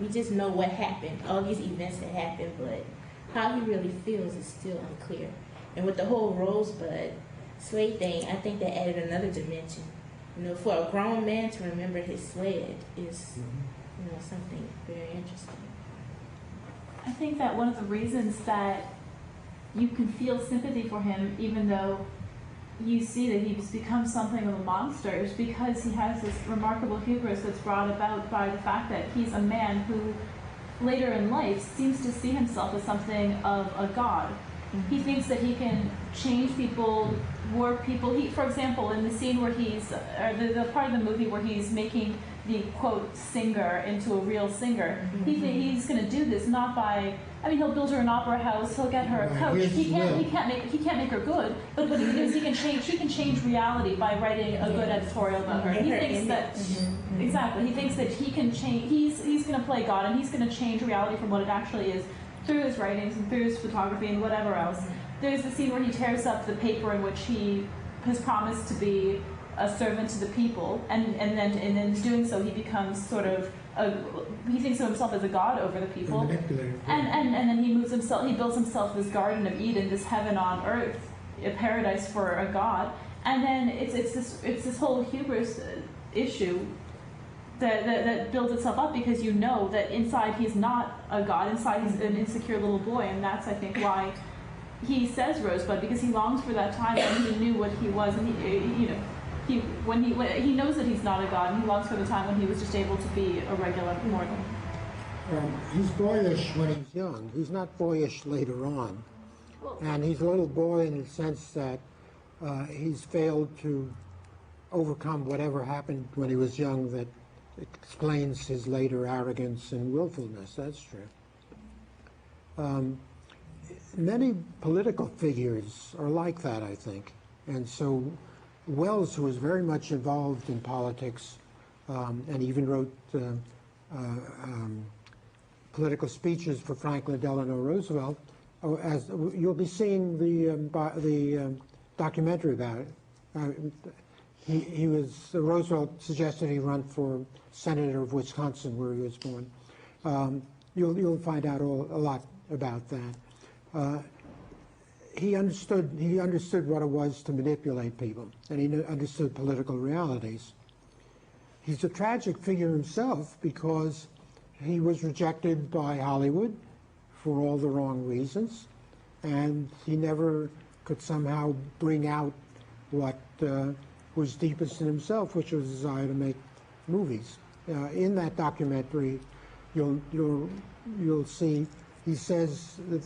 F: We just know what happened, all these events that happened, but how he really feels is still unclear. And with the whole Rosebud sled thing, I think that added another dimension. You know, for a grown man to remember his sled is, you know, something very interesting.
G: I think that one of the reasons that you can feel sympathy for him, even though you see that he's become something of a monster, is because he has this remarkable hubris that's brought about by the fact that he's a man who, later in life, seems to see himself as something of a god. He thinks that he can change people, warp people. For example, in the scene where or the part of the movie where he's making the quote singer into a real singer, he's going to do this not by. I mean, he'll build her an opera house. He'll get her a coach. He can't make her good. But what he does, he can change reality by writing a good editorial about her. He thinks that exactly. He thinks that he can change. He's going to play God, and he's going to change reality from what it actually is through his writings and through his photography and whatever else. There's the scene where he tears up the paper in which he has promised to be a servant to the people, and then in doing so, he becomes sort of he thinks of himself as a god over the people, and then he builds himself this Garden of Eden, this heaven on earth, a paradise for a god, and then it's this whole hubris issue that builds itself up because you know that inside he's not a god, inside he's an insecure little boy, and that's I think why he says Rosebud, because he longs for that time when he knew what he was, and he knows that he's not a god, and he longs for the time when he was just able to be a regular mortal.
A: He's boyish when he's young. He's not boyish later on. And he's a little boy in the sense that he's failed to overcome whatever happened when he was young that explains his later arrogance and willfulness. That's true. Many political figures are like that, I think. And so Wells, who was very much involved in politics and even wrote political speeches for Franklin Delano Roosevelt, as you'll be seeing the documentary about it. Roosevelt suggested he run for senator of Wisconsin, where he was born. You'll find out a lot about that. He understood what it was to manipulate people, and he understood political realities. He's a tragic figure himself because he was rejected by Hollywood for all the wrong reasons, and he never could somehow bring out what was deepest in himself, which was a desire to make movies. In that documentary, you'll see he says that,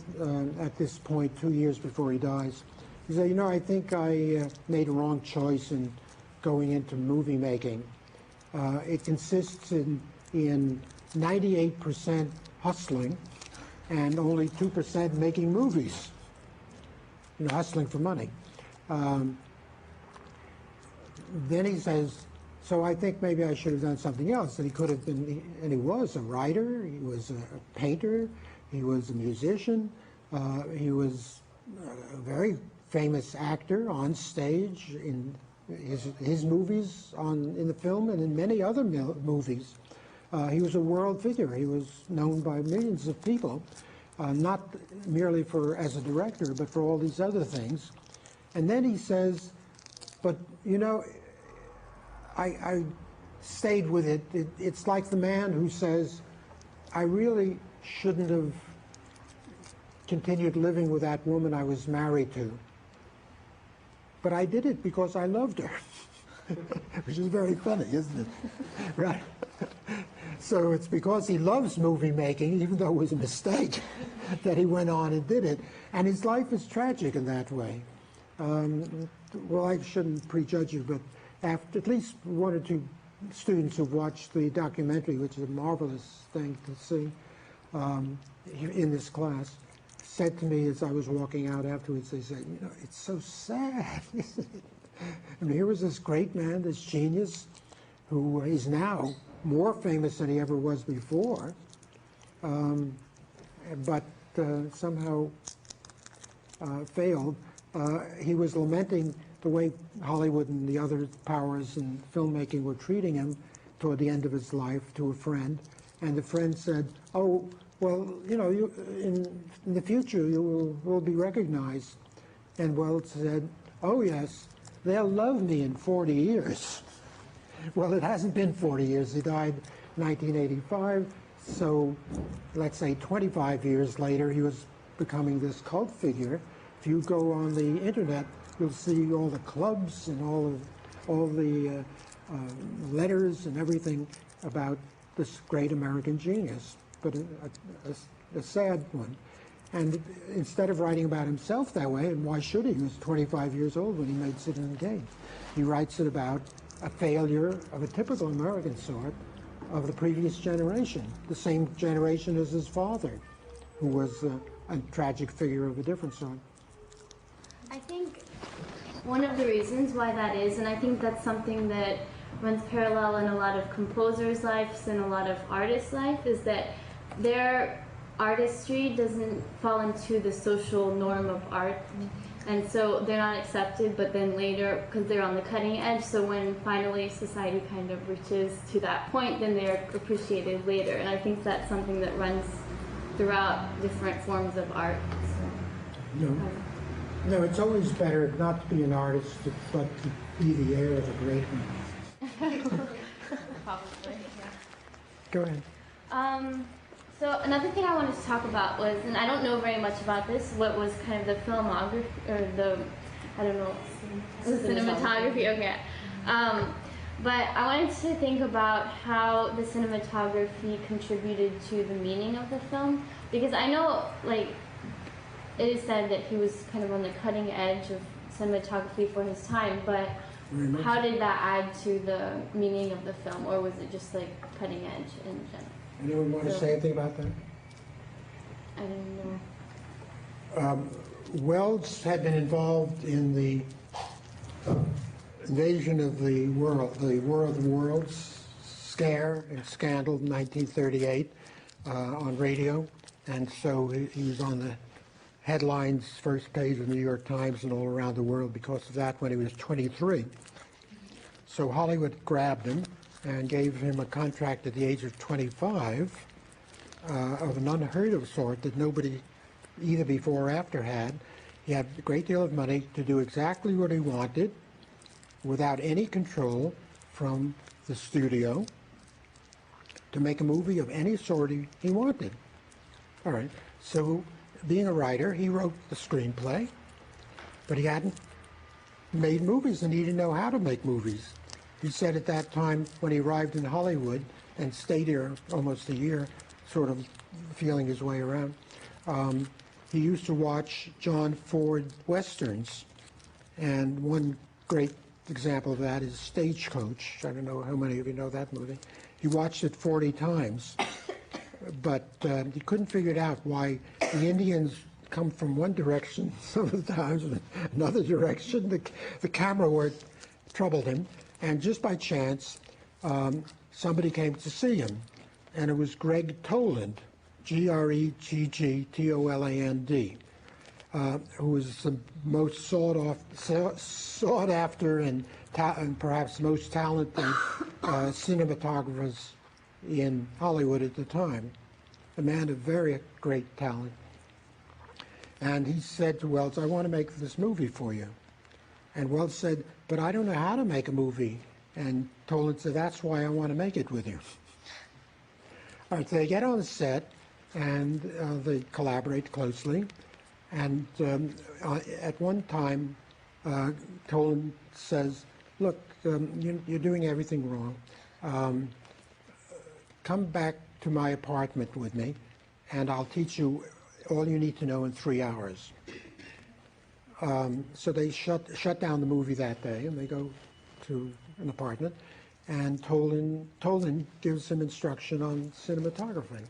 A: at this point, 2 years before he dies, he said, "You know, I think I made a wrong choice in going into movie making. It consists in 98% hustling and only 2% making movies, hustling for money. Then he says, so I think maybe I should have done something else. And he could have been, and he was a writer, he was a painter, he was a musician, he was a very famous actor on stage in his movies, in the film, and in many other movies. He was a world figure. He was known by millions of people, not merely as a director, but for all these other things. And then he says, but I stayed with it. It's like the man who says, I really shouldn't have continued living with that woman I was married to. But I did it because I loved her, which is very funny, isn't it? Right? So it's because he loves movie making, even though it was a mistake, that he went on and did it. And his life is tragic in that way. Well, I shouldn't prejudge you, but after at least one or two students who've watched the documentary, which is a marvelous thing to see in this class, said to me as I was walking out afterwards, they said, it's so sad, isn't it? I mean, here was this great man, this genius, who is now more famous than he ever was before, but somehow failed. He was lamenting the way Hollywood and the other powers in filmmaking were treating him toward the end of his life to a friend, and the friend said, oh, well, in the future you will be recognized. And Wells said, oh yes, they'll love me in 40 years. Well, it hasn't been 40 years. He died in 1985, so let's say 25 years later, he was becoming this cult figure. If you go on the internet, you'll see all the clubs and all the letters and everything about this great American genius, but a sad one. And instead of writing about himself that way, and why should he? He was 25 years old when he made Citizen Kane. He writes it about a failure of a typical American sort of the previous generation, the same generation as his father, who was a tragic figure of a different sort.
C: I think one of the reasons why that is, and I think that's something that runs parallel in a lot of composers' lives and a lot of artists' life, is that their artistry doesn't fall into the social norm of art. And so they're not accepted, but then later, because they're on the cutting edge, so when finally society kind of reaches to that point, then they're appreciated later. And I think that's something that runs throughout different forms of art. So,
A: no, it's always better not to be an artist, but to be the heir of a great one.
C: Probably, yeah.
A: Go ahead.
C: So another thing I wanted to talk about was, and I don't know very much about this, what was kind of the filmography, or the, I don't know, the cinematography, okay. But I wanted to think about how the cinematography contributed to the meaning of the film, because I know, like, it is said that he was kind of on the cutting edge of cinematography for his time, but how did that add to the meaning of the film, or was it just like cutting edge in general?
A: Anyone want to say anything about that?
C: I don't know.
A: Wells had been involved in the invasion of the War of the Worlds scare and scandal in 1938 on radio, and so he was on the headlines, first page of the New York Times and all around the world because of that when he was 23. So Hollywood grabbed him and gave him a contract at the age of 25 of an unheard of sort that nobody either before or after had. He had a great deal of money to do exactly what he wanted without any control from the studio to make a movie of any sort he wanted. All right, so being a writer, he wrote the screenplay, but he hadn't made movies and he didn't know how to make movies. He said at that time, when he arrived in Hollywood and stayed here almost a year, sort of feeling his way around, he used to watch John Ford Westerns. And one great example of that is Stagecoach. I don't know how many of you know that movie. He watched it 40 times, but he couldn't figure it out why the Indians come from one direction some of the times, and another direction. The camera work troubled him, and just by chance, somebody came to see him, and it was Greg Toland, Greggtoland, who was the most sought after and perhaps most talented cinematographers in Hollywood at the time, a man of very great talent. And he said to Wells, I want to make this movie for you. And Wells said, but I don't know how to make a movie. And Toland said, that's why I want to make it with you. All right, so they get on the set, and they collaborate closely. And at one time, Toland says, look, you're doing everything wrong. Come back to my apartment with me, and I'll teach you all you need to know in 3 hours. So they shut down the movie that day, and they go to an apartment, and Toland gives him instruction on cinematography.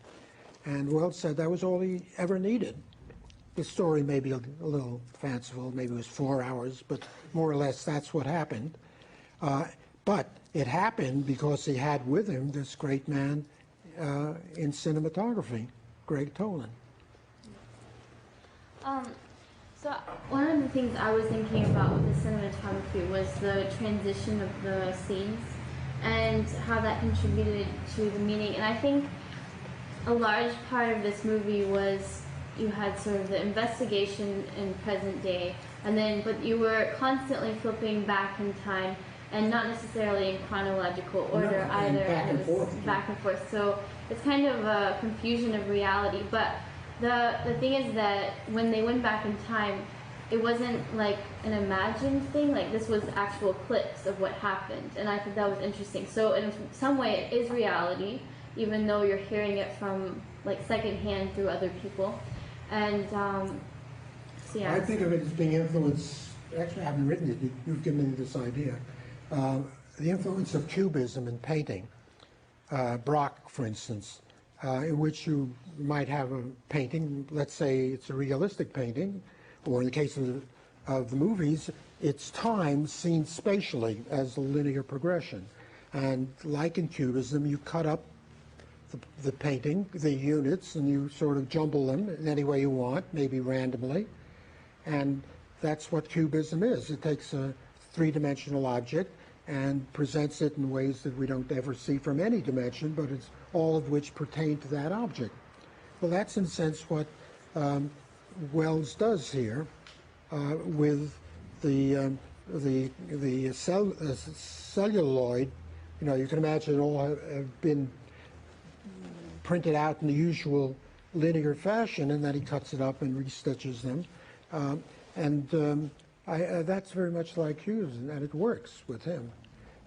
A: And Wells said that was all he ever needed. The story may be a little fanciful, maybe it was 4 hours, but more or less that's what happened. But it happened because he had with him this great man in cinematography, Greg Toland.
C: So one of the things I was thinking about with the cinematography was the transition of the scenes and how that contributed to the meaning. And I think a large part of this movie was you had sort of the investigation in present day, and then but you were constantly flipping back in time, and not necessarily in chronological order either, and it was back and forth. So it's kind of a confusion of reality. But the thing is that when they went back in time, it wasn't like an imagined thing. Like this was actual clips of what happened, and I think that was interesting. So in some way, it is reality, even though you're hearing it from like secondhand through other people. And so yeah.
A: I think of it as being influenced. Actually, I haven't written it. You've given me this idea. The influence of Cubism in painting. Brock, for instance, in which you might have a painting. Let's say it's a realistic painting, or in the case of the movies, it's time seen spatially as a linear progression. And like in Cubism, you cut up the painting, the units, and you sort of jumble them in any way you want, maybe randomly. And that's what Cubism is. It takes a three-dimensional object and presents it in ways that we don't ever see from any dimension, but it's all of which pertain to that object. Well, that's in a sense what Wells does here with the celluloid. You know, you can imagine all have been printed out in the usual linear fashion, and then he cuts it up and restitches them. That's very much like Hughes, and it works with him.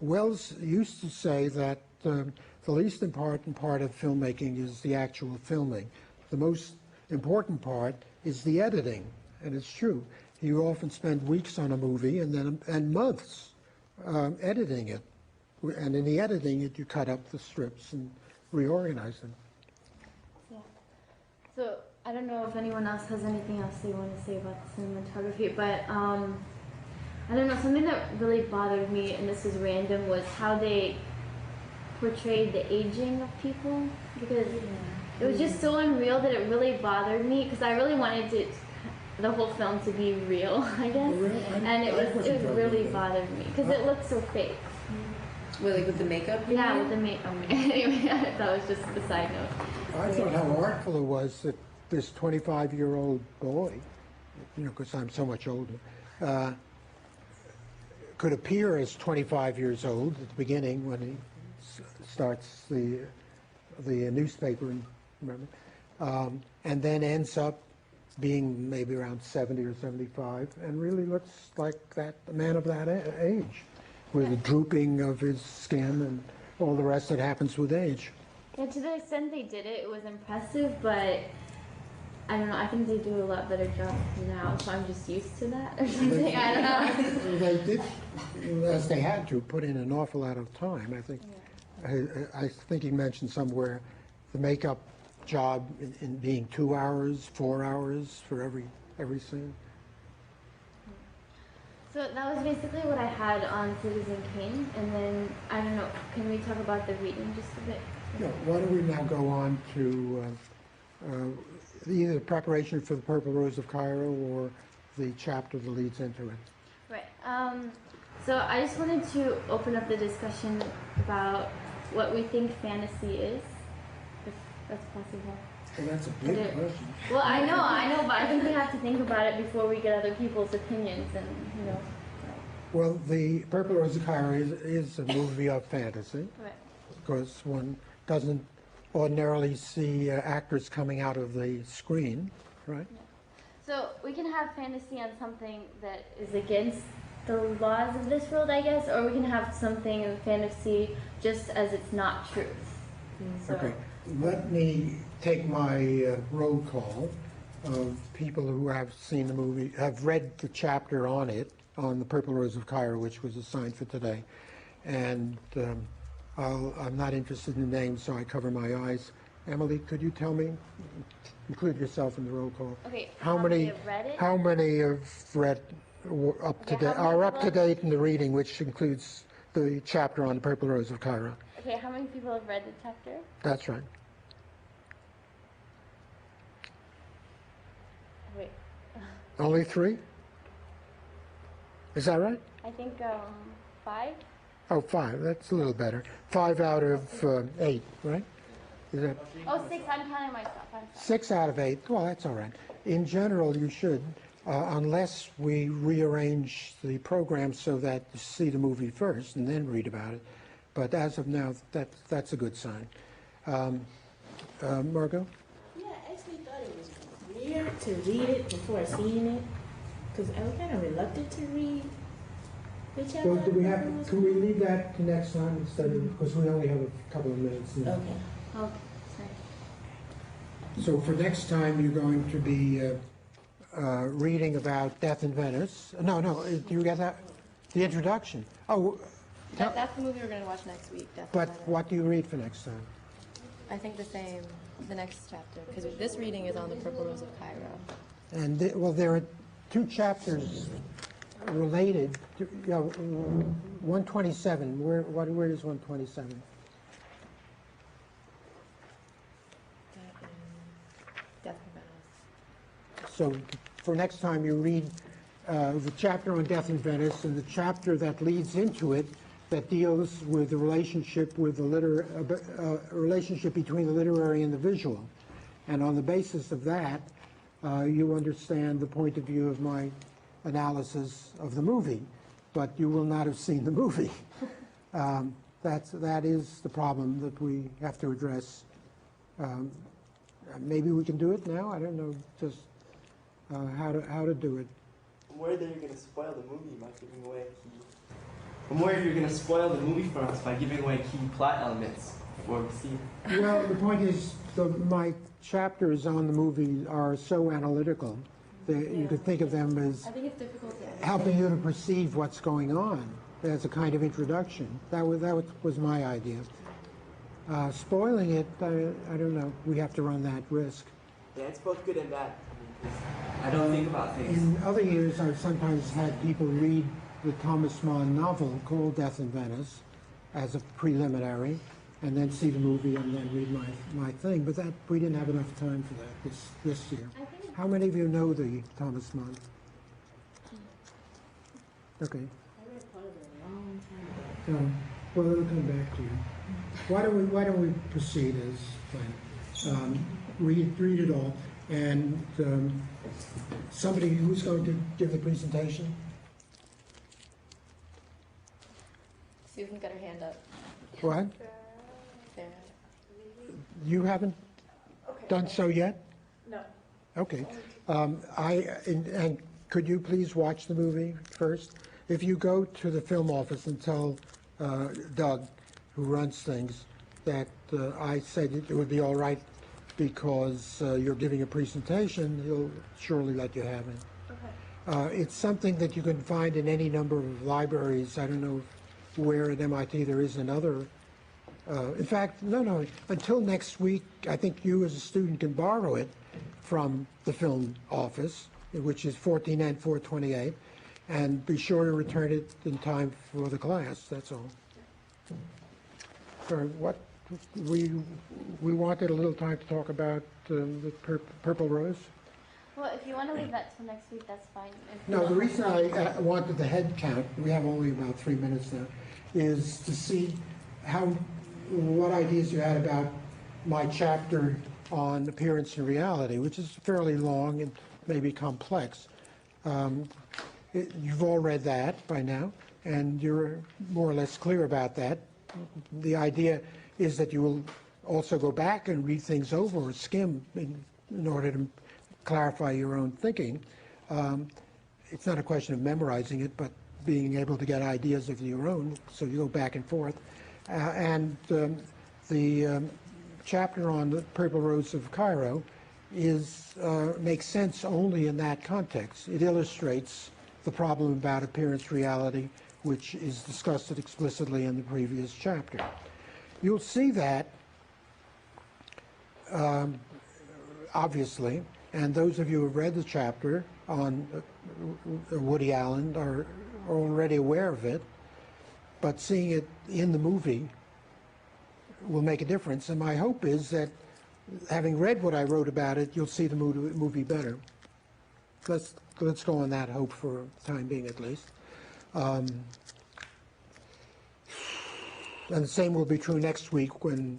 A: Wells used to say that the least important part of filmmaking is the actual filming. The most important part is the editing, and it's true. You often spend weeks on a movie and months editing it, and in the editing it, you cut up the strips and reorganize them.
C: Yeah. So I don't know if anyone else has anything else they want to say about the cinematography, but I don't know, something that really bothered me, and this is random, was how they portrayed the aging of people, because it was just so unreal that it really bothered me, because I really wanted the whole film to be real, I guess, and it really bothered me, because it looked so fake.
D: Well, like with the makeup?
C: Yeah, with the makeup. Anyway, that was just the side note.
A: I thought how artful it was that this 25-year-old boy, you know, because I'm so much older, could appear as 25 years old at the beginning when he starts the newspaper, remember, and then ends up being maybe around 70 or 75, and really looks like a man of that age, with the drooping of his skin and all the rest that happens with age.
C: Yeah, to the extent they did it, it was impressive, but I don't know. I think they do a lot better job now, so I'm just used to that or something. I don't know.
A: They did, as they had to, put in an awful lot of time. I think. I think he mentioned somewhere the makeup job in being 2 hours, 4 hours for every scene.
C: So that was basically what I had on Citizen Kane, and then I don't know. Can we talk about the reading just a bit?
A: No, why don't we now go on to either the preparation for the Purple Rose of Cairo or the chapter that leads into it.
C: Right. So I just wanted to open up the discussion about what we think fantasy is, if that's possible.
A: Well, that's a big question.
C: Well, I know, but I think we have to think about it before we get other people's opinions, and you know.
A: Well, the Purple Rose of Cairo is a movie of fantasy,
C: Right.
A: because one doesn't ordinarily see actors coming out of the screen, right?
C: Yeah. So we can have fantasy on something that is against the laws of this world, I guess, or we can have something in fantasy just as it's not truth. So,
A: Okay, let me take my roll call of people who have seen the movie, have read the chapter on it, on the Purple Rose of Cairo, which was assigned for today. And I'm not interested in names, so I cover my eyes. Emily, could you tell me, include yourself in the roll call?
C: Okay,
A: How many
C: have read it?
A: How many have read up to
C: Okay,
A: date?
C: how many
A: Are up to
C: people-
A: date in the reading, which includes the chapter on the Purple Rose of Cairo.
C: Okay, how many people have read the chapter?
A: That's right.
C: Wait,
A: Only 3? Is that right?
C: I think 5.
A: Oh, 5. That's a little better. 5 out of 8, right? Is that
C: Oh, 6. I'm counting myself. I'm sorry.
A: 6 out of 8? Well, that's all right. In general, you should, unless we rearrange the program so that you see the movie first and then read about it. But as of now, that's a good sign. Margot?
F: Yeah, I actually thought it was weird to read it before seeing it, because I was kind of reluctant to read the chapter.
A: Well, can we leave that to next time instead of, because we only have a couple of minutes now.
F: Okay.
C: Oh, sorry.
A: So for next time, you're going to be reading about Death in Venice. No, do you get that? The introduction. Oh,
D: That's the movie we're going to watch next week. Death in
A: but
D: Venice.
A: what do you read for next time?
D: I think the next chapter, because this reading is on the Purple Rose of Cairo.
A: And well, there are 2 chapters related. 127. Where is 127?
D: Death in Venice.
A: So for next time, you read the chapter on Death in Venice and the chapter that leads into it that deals with the relationship with the relationship between the literary and the visual. And on the basis of that, you understand the point of view of my analysis of the movie, but you will not have seen the movie. That is the problem that we have to address. Maybe we can do it now. I don't know just how to do it.
E: I'm worried that you're going to spoil the movie by giving away key. I'm worried you're going to spoil the movie for us by giving away key plot elements before we see it.
A: Well, the point is, my chapters on the movie are so analytical that you could think of them as
C: I think it's difficult to
A: helping you to perceive what's going on as a kind of introduction. That was my idea. Spoiling it, I don't know. We have to run that risk.
E: Yeah, it's both good and bad. I don't think about things.
A: In other years, I've sometimes had people read the Thomas Mann novel called Death in Venice as a preliminary, and then see the movie and then read my thing. But that we didn't have enough time for that this year. How many of you know the Thomas Mann? Okay.
F: I read part of it a long time ago.
A: Well, it'll come back to you. Why don't we proceed as planned? Read it all, and somebody who's going to give the presentation.
D: Susan got her hand up.
A: What?
D: There.
A: You haven't done so yet?
F: No.
A: Okay. And could you please watch the movie first? If you go to the film office and tell Doug, who runs things, that I said it would be all right because you're giving a presentation, he'll surely let you have it.
C: Okay.
A: It's something that you can find in any number of libraries. I don't know where at MIT there is another. In fact, no, until next week, I think you as a student can borrow it from the film office, which is 14 and 428, and be sure to return it in time for the class, that's all. So what, we wanted a little time to talk about the Purple Rose?
C: Well, if you want to leave that till next week, that's fine. If
A: No,
C: you
A: the
C: don't-
A: reason I wanted the head count, we have only about 3 minutes now, is to see what ideas you had about my chapter on appearance and reality, which is fairly long and maybe complex. You've all read that by now, and you're more or less clear about that. The idea is that you will also go back and read things over or skim in order to clarify your own thinking. It's not a question of memorizing it, but being able to get ideas of your own, so you go back and forth. The chapter on the Purple Rose of Cairo makes sense only in that context. It illustrates the problem about appearance reality, which is discussed explicitly in the previous chapter. You'll see that, obviously, and those of you who have read the chapter on Woody Allen are already aware of it, but seeing it in the movie will make a difference. And my hope is that, having read what I wrote about it, you'll see the movie better. Let's go on that hope for the time being, at least. And the same will be true next week when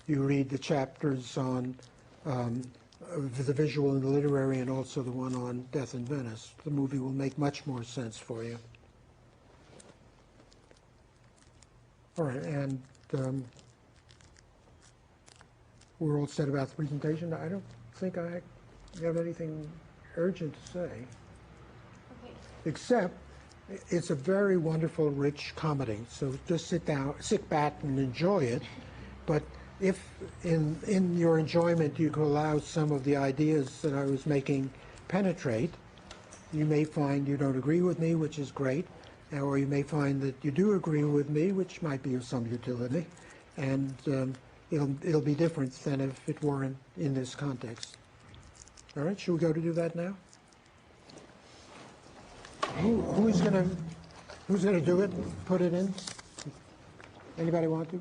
A: you read the chapters on the visual and the literary, and also the one on Death in Venice. The movie will make much more sense for you. All right, and we're all set about the presentation. I don't think I have anything urgent to say,
C: Okay.
A: except it's a very wonderful, rich comedy. So just sit back and enjoy it. But if in your enjoyment you could allow some of the ideas that I was making penetrate, you may find you don't agree with me, which is great, or you may find that you do agree with me, which might be of some utility, and it'll be different than if it weren't in this context. All right, should we go to do that now? Who's gonna do it? Put it in? Anybody want to?